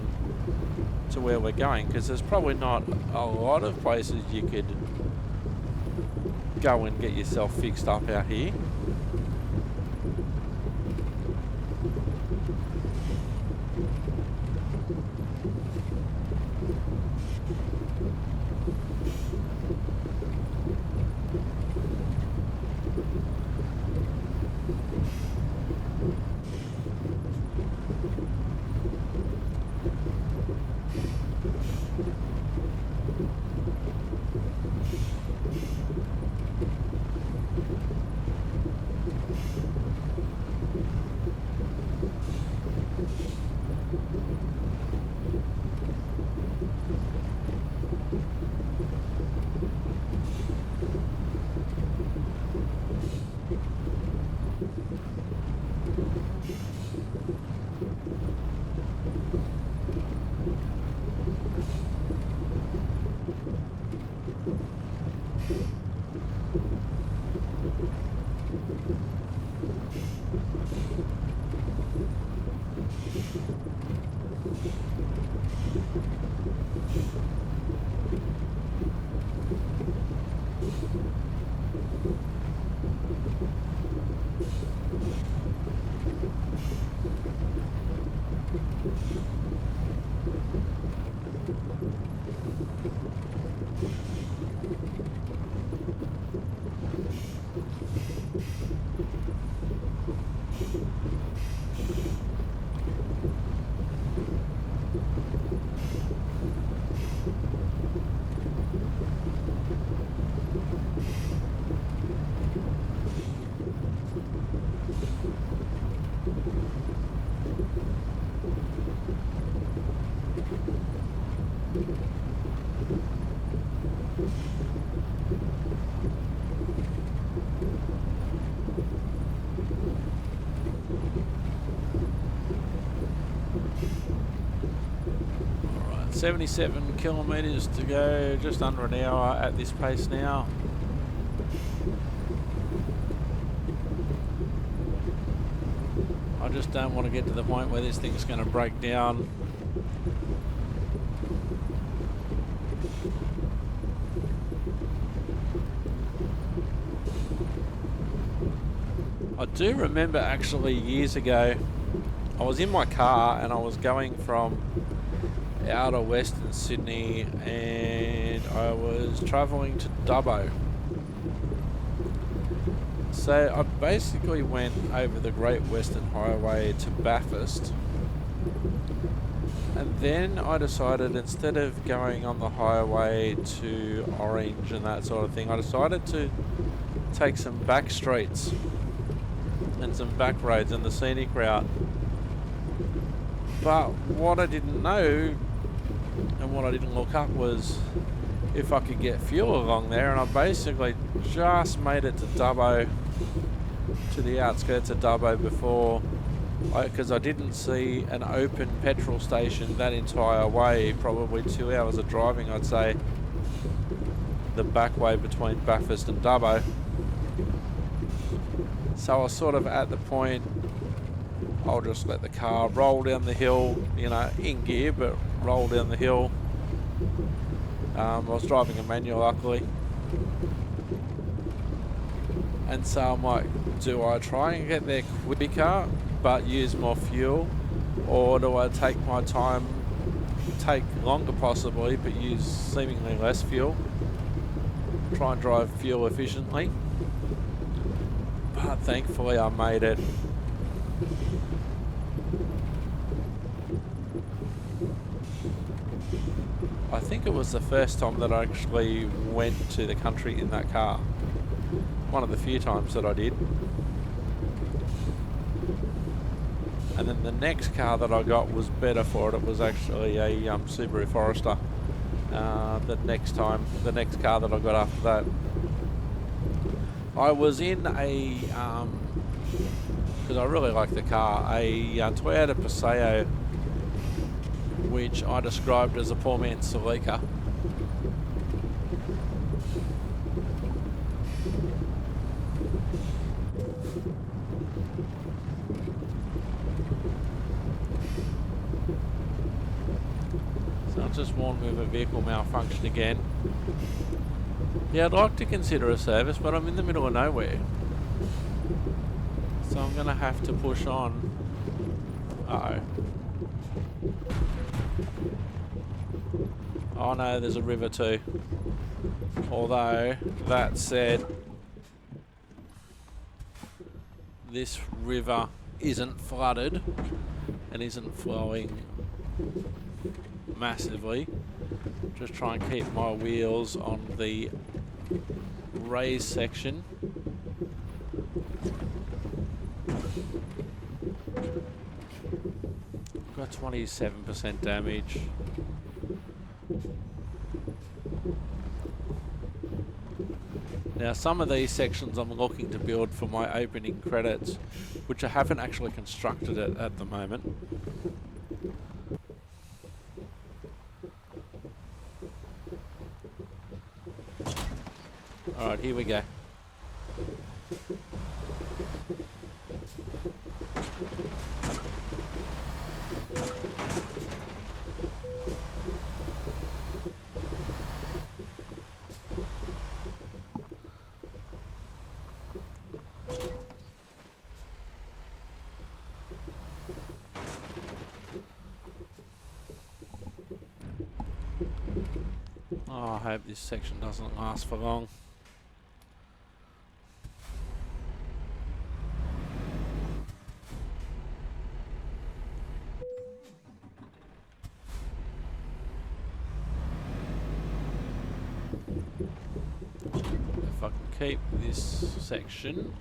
to where we're going, because there's probably not a lot of places you could go and get yourself fixed up out here. Alright, 77 kilometres to go, just under an hour at this pace now. I just don't want to get to the point where this thing's going to break down. I do remember actually years ago, I was in my car and I was going from out of Western Sydney, and I was travelling to Dubbo. So I basically went over the Great Western Highway to Bathurst, and then I decided, instead of going on the highway to Orange and that sort of thing, I decided to take some back streets and some back roads and the scenic route. But what I didn't know and what I didn't look up was if I could get fuel along there, and I basically just made it to Dubbo, to the outskirts of Dubbo before, because I didn't see an open petrol station that entire way, probably 2 hours of driving, I'd say, the back way between Bathurst and Dubbo. So I was sort of at the point, I'll just let the car roll down the hill, you know, in gear, but roll down the hill. I was driving a manual, luckily. And so I'm like, do I try and get there quicker but use more fuel, or do I take my time, take longer possibly, but use seemingly less fuel, try and drive fuel efficiently? But thankfully I made it. I think it was the first time that I actually went to the country in that car. One of the few times that I did. And then the next car that I got was better for it. It was actually a Subaru Forester. The next car that I got after that, I was in a, because I really like the car, a Toyota Paseo, which I described as a poor man's Celica. So I've just warned me of a vehicle malfunction again. Yeah, I'd like to consider a service, but I'm in the middle of nowhere. So I'm going to have to push on. Uh-oh. Oh no, there's a river too. Although, that said, this river isn't flooded and isn't flowing massively. Just try and keep my wheels on the raised section. Got 27% damage. Now some of these sections I'm looking to build for my opening credits, which I haven't actually constructed it at the moment. Alright, here we go. Oh, I hope this section doesn't last for long. If I can keep this section.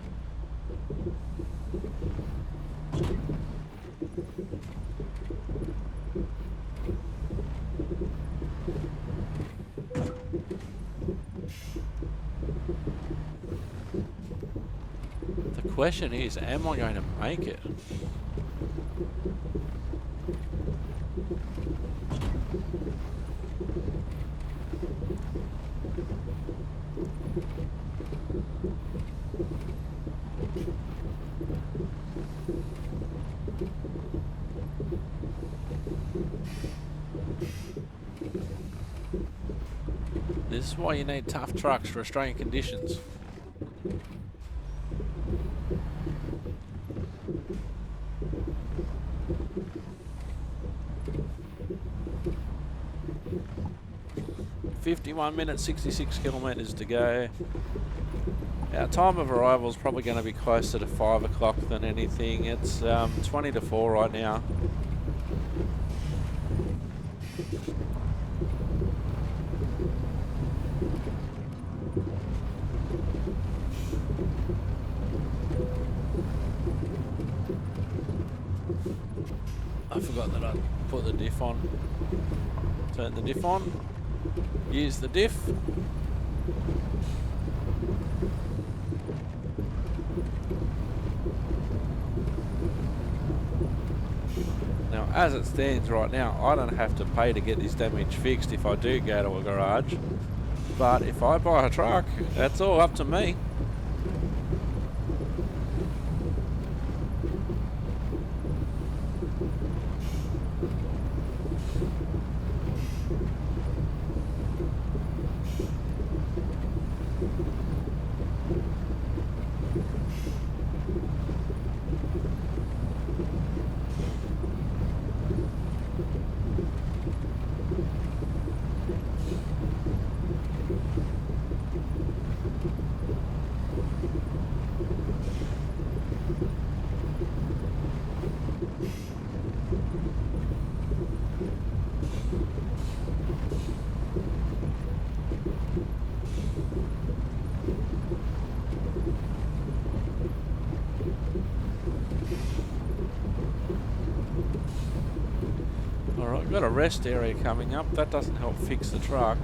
The question is, am I going to make it? This is why you need tough trucks for Australian conditions. 51 minutes, 66 kilometres to go. Our time of arrival is probably going to be closer to 5 o'clock than anything. It's 20 to 4 right now. I forgot that I put the diff on. Turn the diff on. Use the diff. Now, as it stands right now, I don't have to pay to get this damage fixed if I do go to a garage. But if I buy a truck, that's all up to me. Alright, we've got a rest area coming up. That doesn't help fix the truck.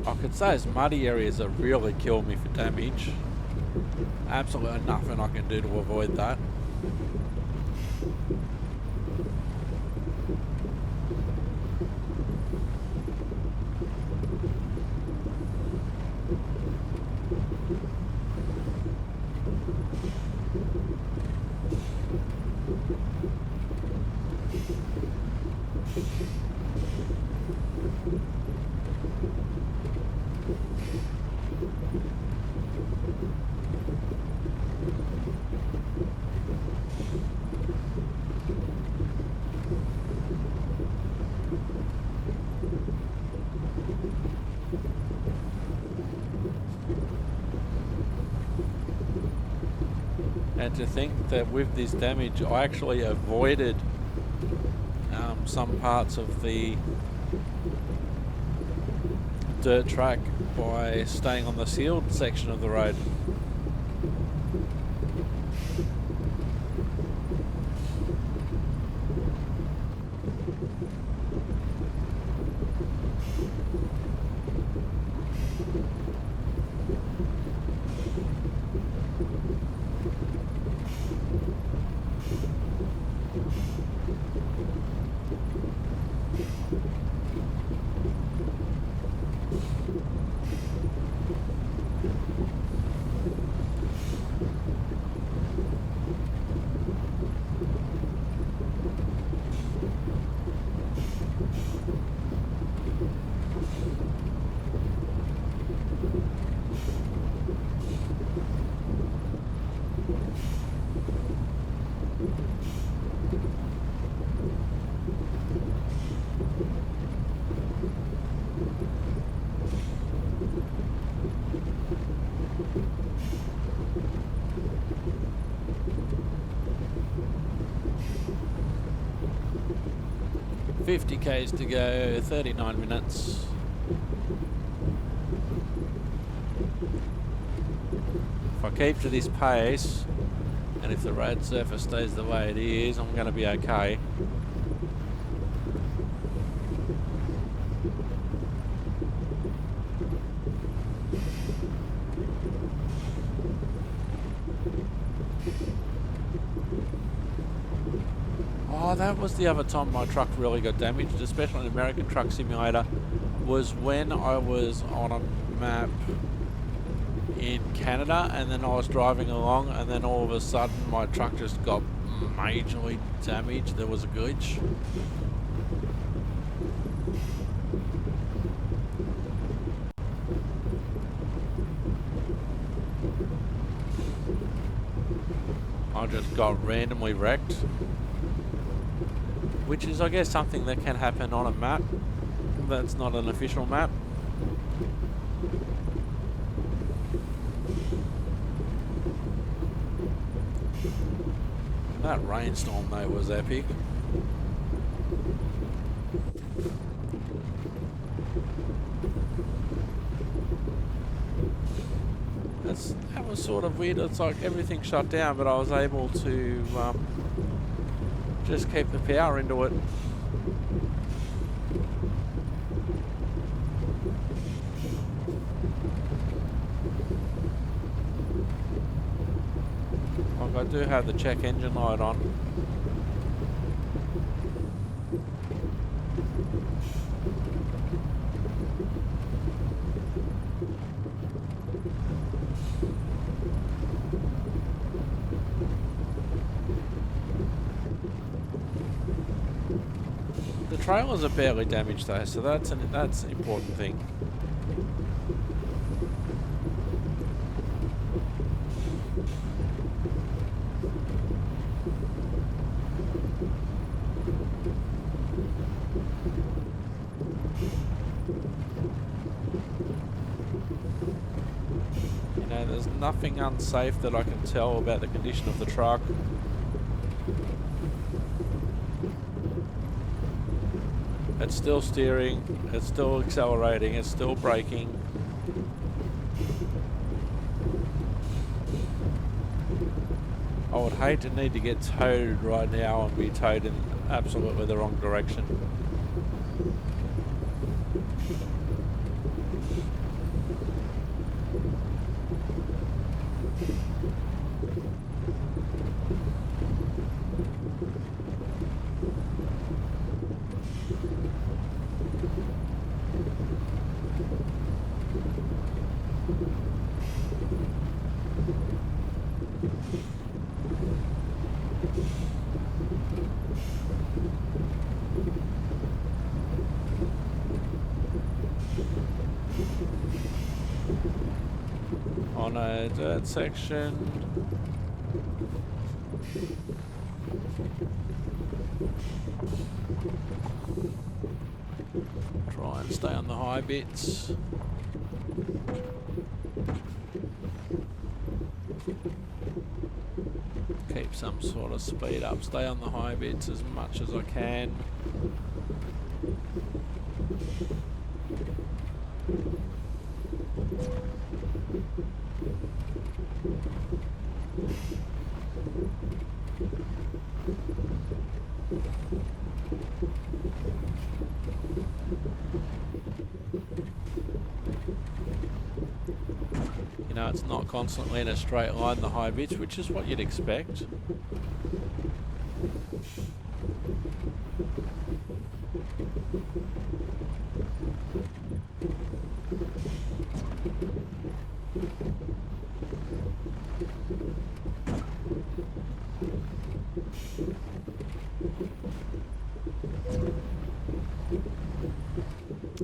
I could say those muddy areas that really kill me for damage. Absolutely nothing I can do to avoid that. And to think that with this damage I actually avoided some parts of the dirt track by staying on the sealed section of the road. $50 k's to go, 39 minutes. If I keep to this pace, and if the road surface stays the way it is, I'm going to be okay. that was the other time my truck really got damaged, especially in American Truck Simulator, was when I was on a map in Canada, and then I was driving along, and then all of a sudden my truck just got majorly damaged. There was a glitch. I just got randomly wrecked, which is, I guess, something that can happen on a map that's not an official map. That rainstorm though was epic. That was sort of weird. It's like everything shut down, but I was able to just keep the power into it. Like, I do have the check engine light on. The trailers are barely damaged though, so that's an important thing. You know, there's nothing unsafe that I can tell about the condition of the truck. It's still steering, it's still accelerating, it's still braking. I would hate to need to get towed right now and be towed in absolutely the wrong direction. On a dirt section. Try and stay on the high bits. Keep some sort of speed up, stay on the high bits as much as I can. You know, it's not constantly in a straight line, the high bits, which is what you'd expect.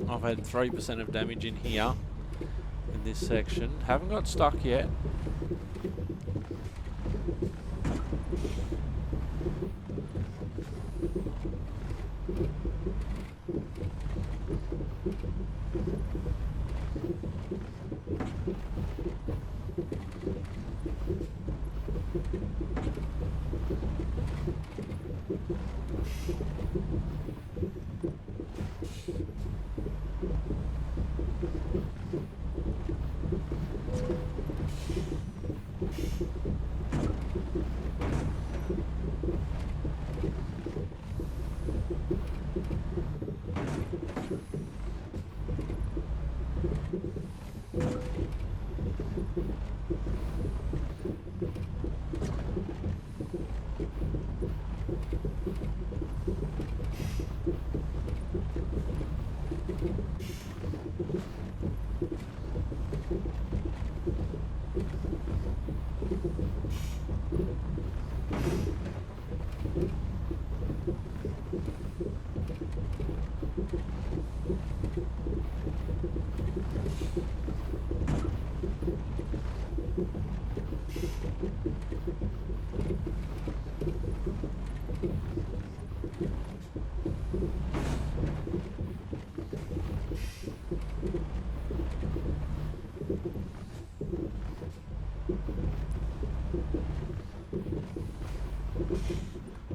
I've had 3% of damage in here, in this section. Haven't got stuck yet.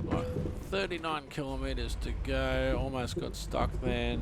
Right, 39 kilometres to go. Almost got stuck then.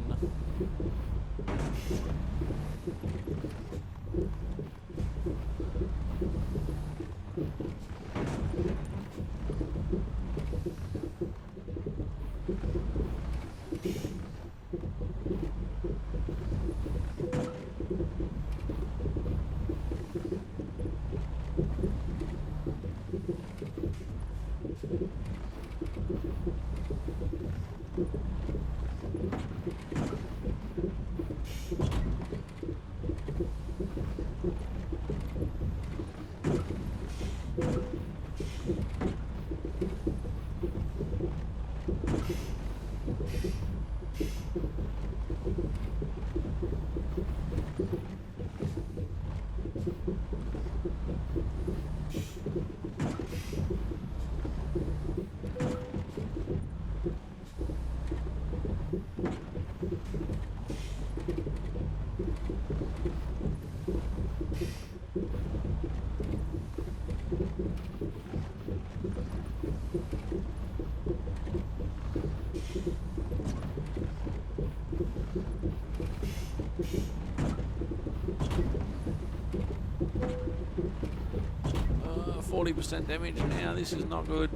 Uh, 40% damage now. This is not good.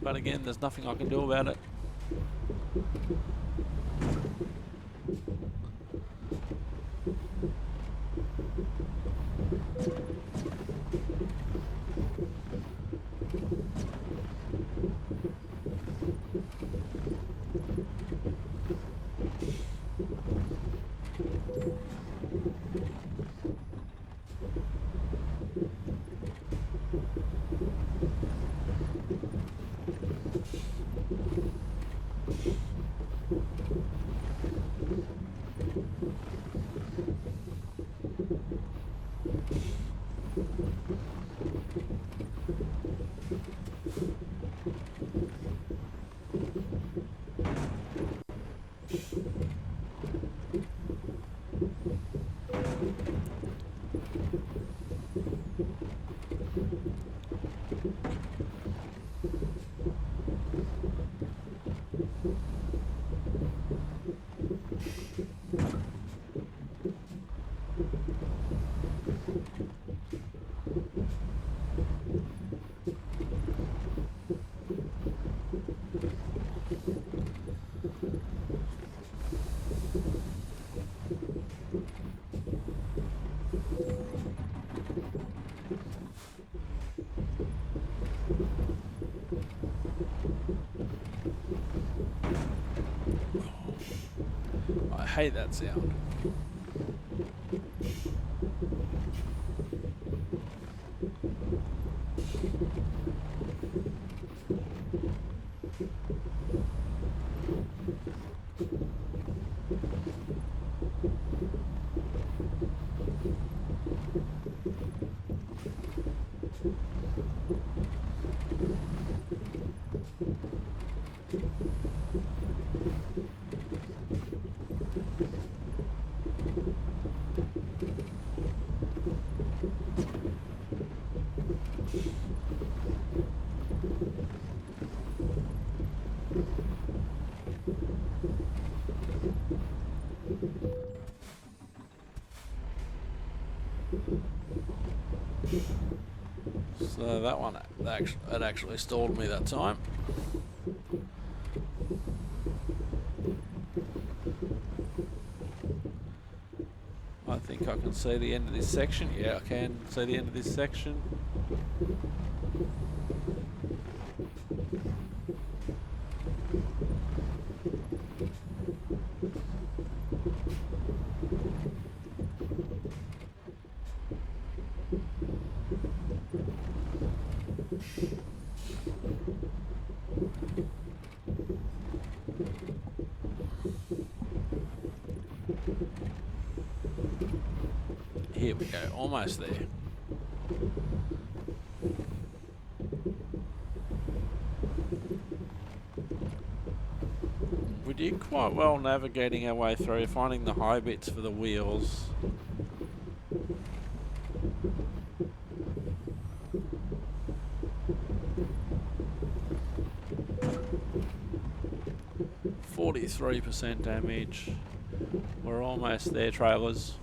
But again, there's nothing I can do about it. I hate that sound. So that one, it actually stalled me that time. I think I can see the end of this section. Yeah, I can see the end of this section. Here we go, almost there. We did quite well navigating our way through, finding the high bits for the wheels. %43 damage. We're almost there, trailers.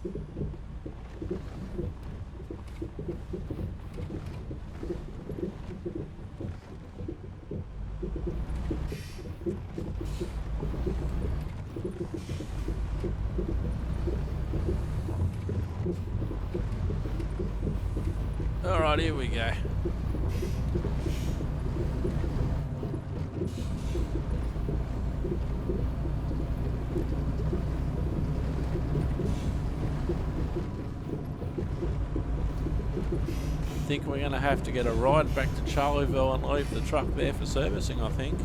Alright, here we go. I think we're going to have to get a ride back to Charlieville and leave the truck there for servicing, I think.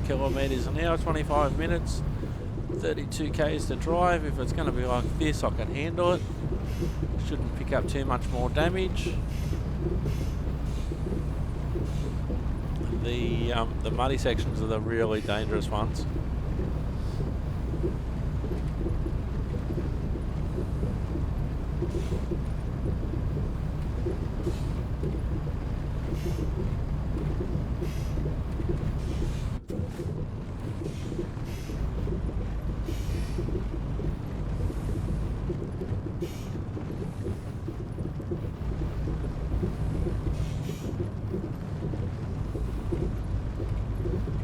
Kilometres an hour, 25 minutes, 32 k's to drive. If it's going to be like this, I can handle it. Shouldn't pick up too much more damage. The muddy sections are the really dangerous ones.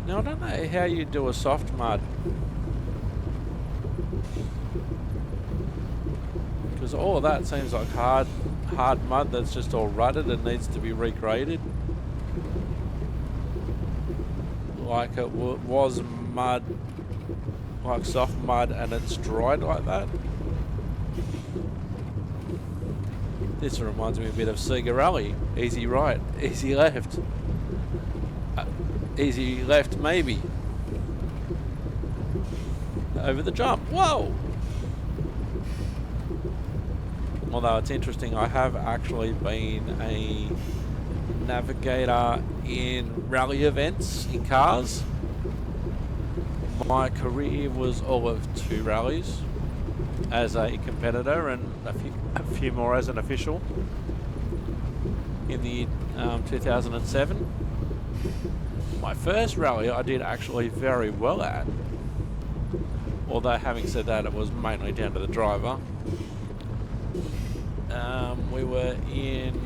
Now I don't know how you do a soft mud, because all of that seems like hard mud that's just all rutted and needs to be regraded. Like it was mud, like soft mud, and it's dried like that. This reminds me a bit of Cigarelli. Easy right, easy left. Easy left, maybe. Over the jump. Whoa! Although it's interesting, I have actually been a navigator in rally events in cars. My career was all of 2 rallies as a competitor and a few more as an official in the 2007. My first rally I did actually very well at, although having said that, it was mainly down to the driver. We were in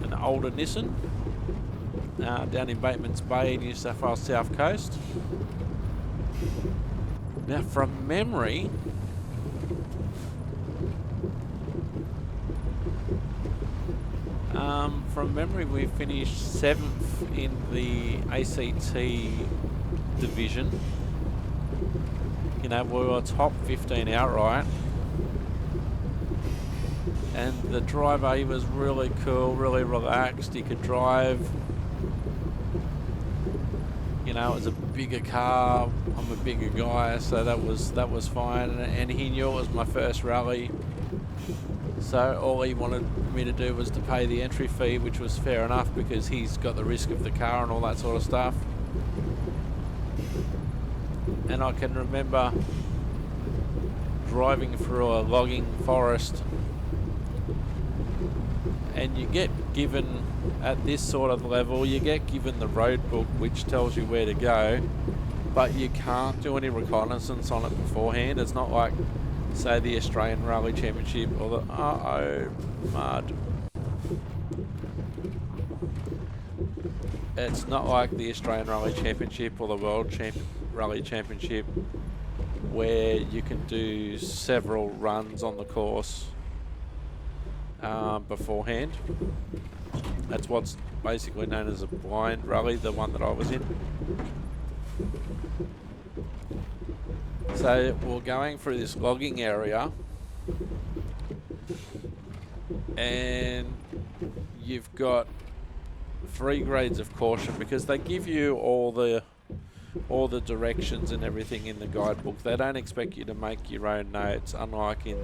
an older Nissan down in Bateman's Bay, New South Wales South Coast. Now from memory, we finished 7th in the ACT division. You know, we were top 15 outright. And the driver, he was really cool, really relaxed. He could drive. You know, it was a bigger car. I'm a bigger guy, so that was fine. And he knew it was my first rally. So all he wanted me to do was to pay the entry fee, which was fair enough because he's got the risk of the car and all that sort of stuff. And I can remember driving through a logging forest, and you get given, at this sort of level, you get given the road book which tells you where to go, but you can't do any reconnaissance on it beforehand. It's not like, say, the Australian Rally Championship or the mud. It's not like the Australian Rally Championship or the World Rally Championship, where you can do several runs on the course beforehand. That's what's basically known as a blind rally, the one that I was in. So we're going through this logging area, and you've got 3 grades of caution, because they give you all the directions and everything in the guidebook. They don't expect you to make your own notes, unlike in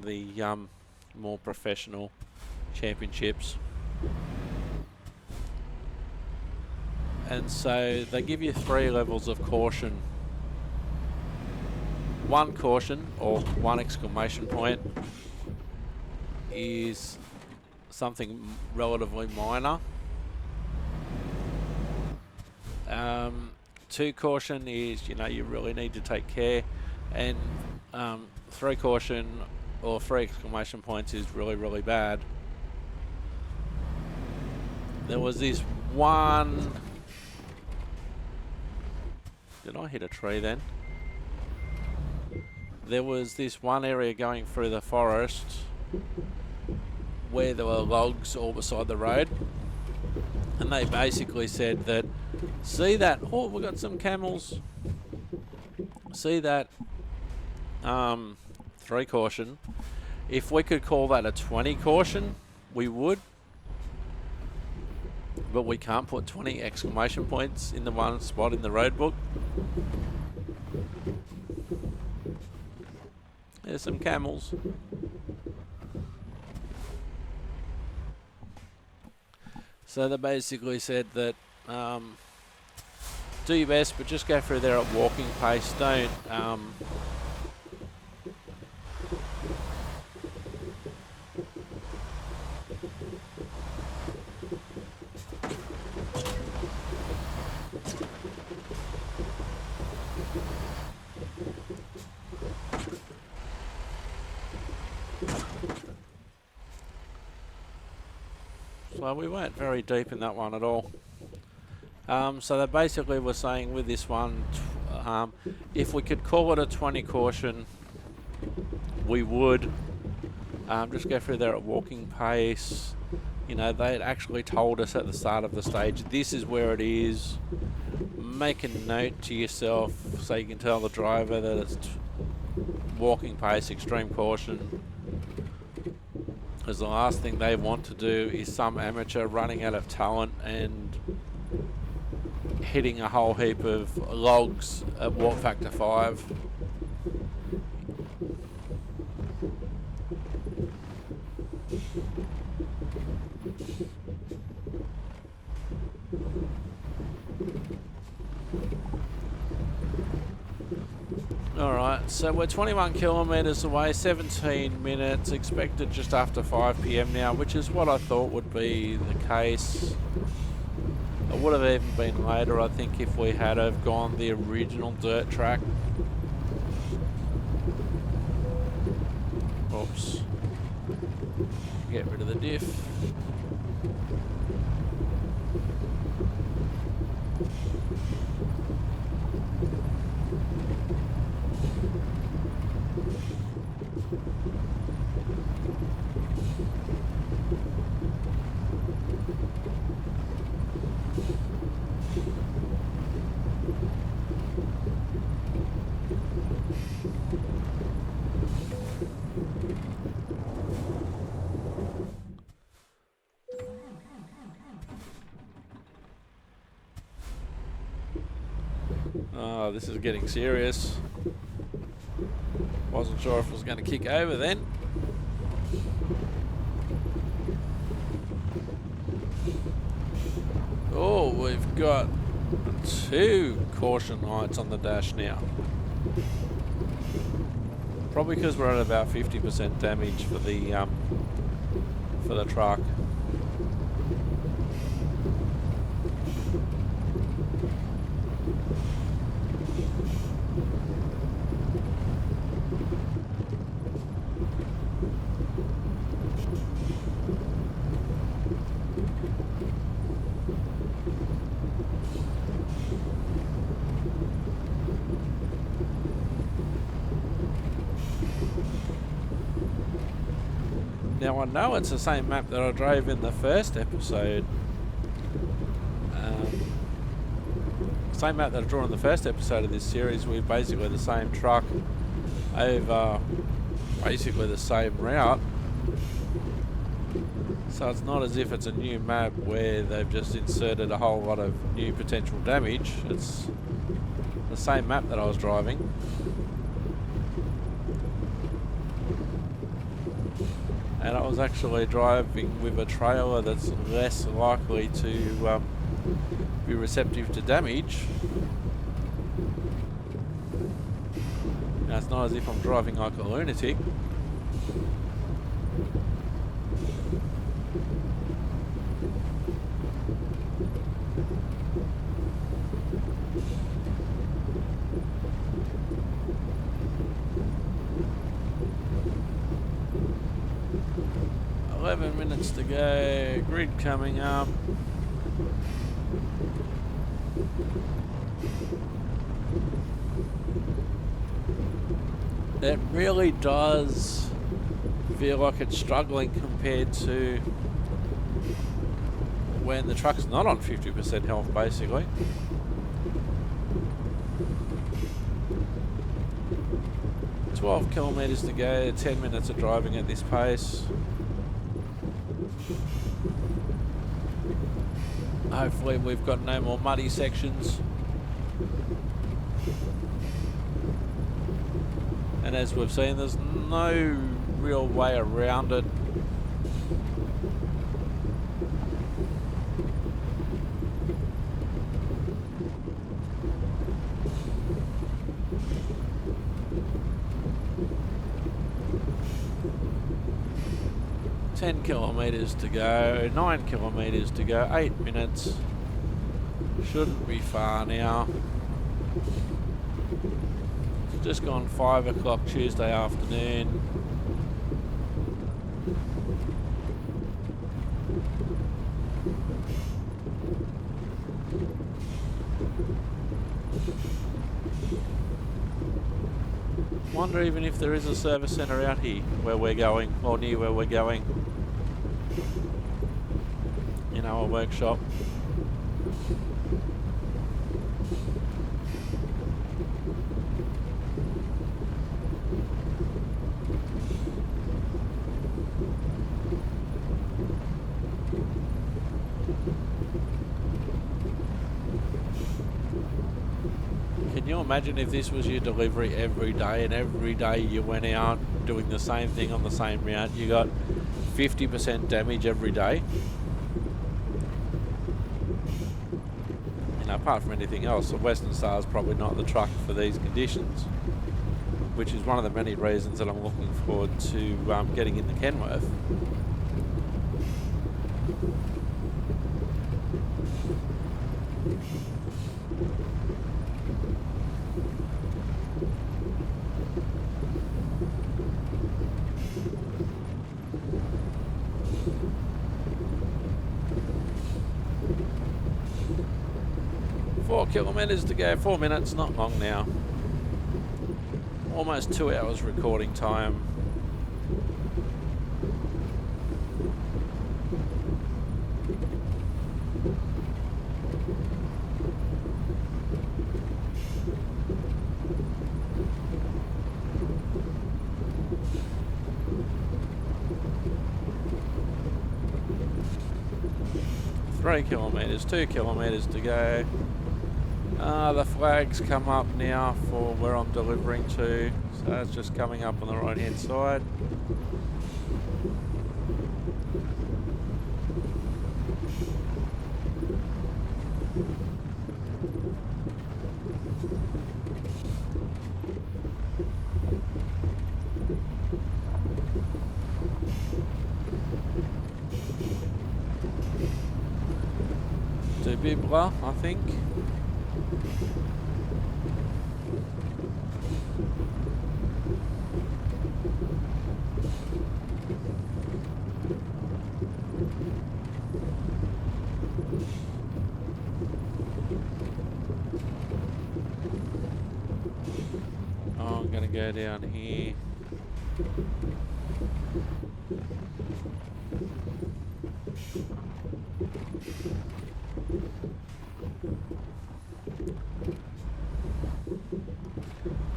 the more professional championships. And so they give you 3 levels of caution. 1 caution, or 1 exclamation point, is something relatively minor. 2 caution is, you really need to take care, and 3 caution or 3 exclamation points is really, really bad. There was this one... Did I hit a tree then? There was this one area going through the forest where there were logs all beside the road, and they basically said that, see that, oh, we've got some camels, see that 3 caution, if we could call that a 20 caution, we would, but we can't put 20 exclamation points in the one spot in the road book. There's some camels. So they basically said that do your best, but just go through there at walking pace. Don't So we weren't very deep in that one at all. So they basically were saying with this one, if we could call it a 20 caution, we would. Just go through there at walking pace. They had actually told us at the start of the stage, this is where it is. Make a note to yourself so you can tell the driver that it's walking pace, extreme caution. Because the last thing they want to do is some amateur running out of talent and hitting a whole heap of logs at warp factor 5. Alright, so we're 21 kilometres away, 17 minutes, expected just after 5 PM now, which is what I thought would be the case. It would have even been later, I think, if we had have gone the original dirt track. Oops. Get rid of the diff. Oh, this is getting serious. Wasn't sure if it was going to kick over then. Oh, we've got 2 caution lights on the dash now. Probably because we're at about 50% damage for the truck. Now I know it's the same map that I drove in the first episode. Same map that I drew in the first episode of this series with basically the same truck over basically the same route. So it's not as if it's a new map where they've just inserted a whole lot of new potential damage. It's the same map that I was driving. And I was actually driving with a trailer that's less likely to be receptive to damage. Now it's not as if I'm driving like a lunatic. Minutes to go, grid coming up. It really does feel like it's struggling compared to when the truck's not on 50% health basically. "12 kilometres to go, 10 minutes of driving at this pace. Hopefully we've got no more muddy sections. And as we've seen, there's no real way around it. "10 kilometres to go, 9 kilometres to go, 8 minutes. Shouldn't be far now. It's just gone 5 o'clock Tuesday afternoon. Wonder even if there is a service centre out here where we're going, or near where we're going. In our workshop. Can you imagine if this was your delivery every day, and every day you went out doing the same thing on the same route? You got 50% damage every day. You know, apart from anything else, the Western Star is probably not the truck for these conditions, which is one of the many reasons that I'm looking forward to getting into Kenworth. Kilometres to go, 4 minutes, not long now. Almost 2 hours recording time. Three kilometres, 2 kilometres to go. The flags come up now for where I'm delivering to, so it's just coming up on the right hand side. Bibbler, I think. Oh, I'm gonna go down here.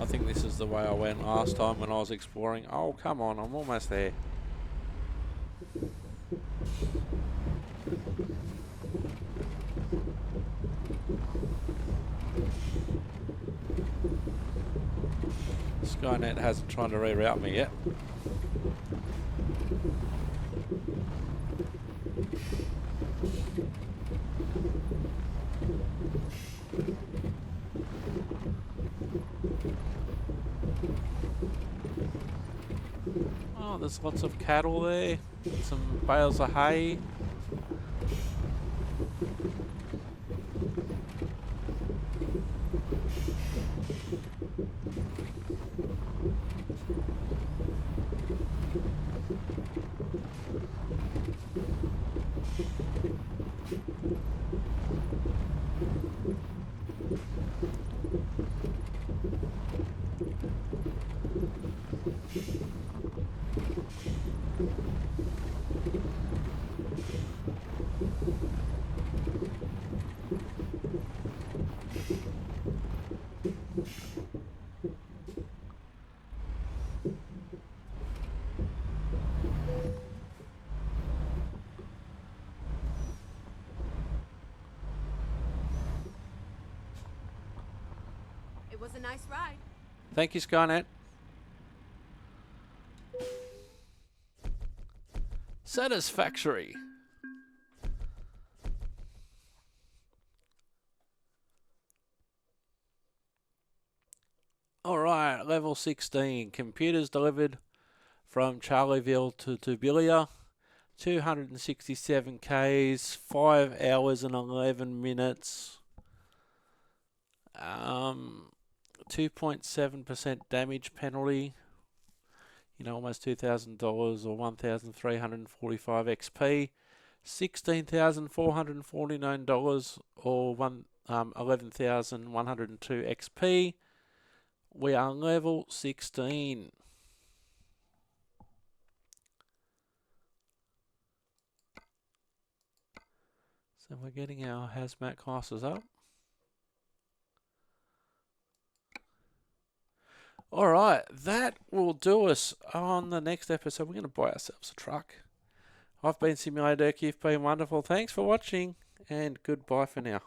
I think this is the way I went last time when I was exploring. Oh, come on, I'm almost there. Skynet hasn't tried to reroute me yet. Oh, there's lots of cattle there. Some bales of hay. It was a nice ride. Thank you, Skynet. Satisfactory. Alright, level 16. Computers delivered from Charlieville to Tubulia. 267 Ks, 5 hours and 11 minutes. 2.7% damage penalty. You know, almost $2,000 or 1,345 XP. $16,449 or 11,102 XP. We are level 16. So we're getting our hazmat classes up. Alright, that will do us. On the next episode, we're going to buy ourselves a truck. I've been Simulator Dirk, you've been wonderful. Thanks for watching, and goodbye for now.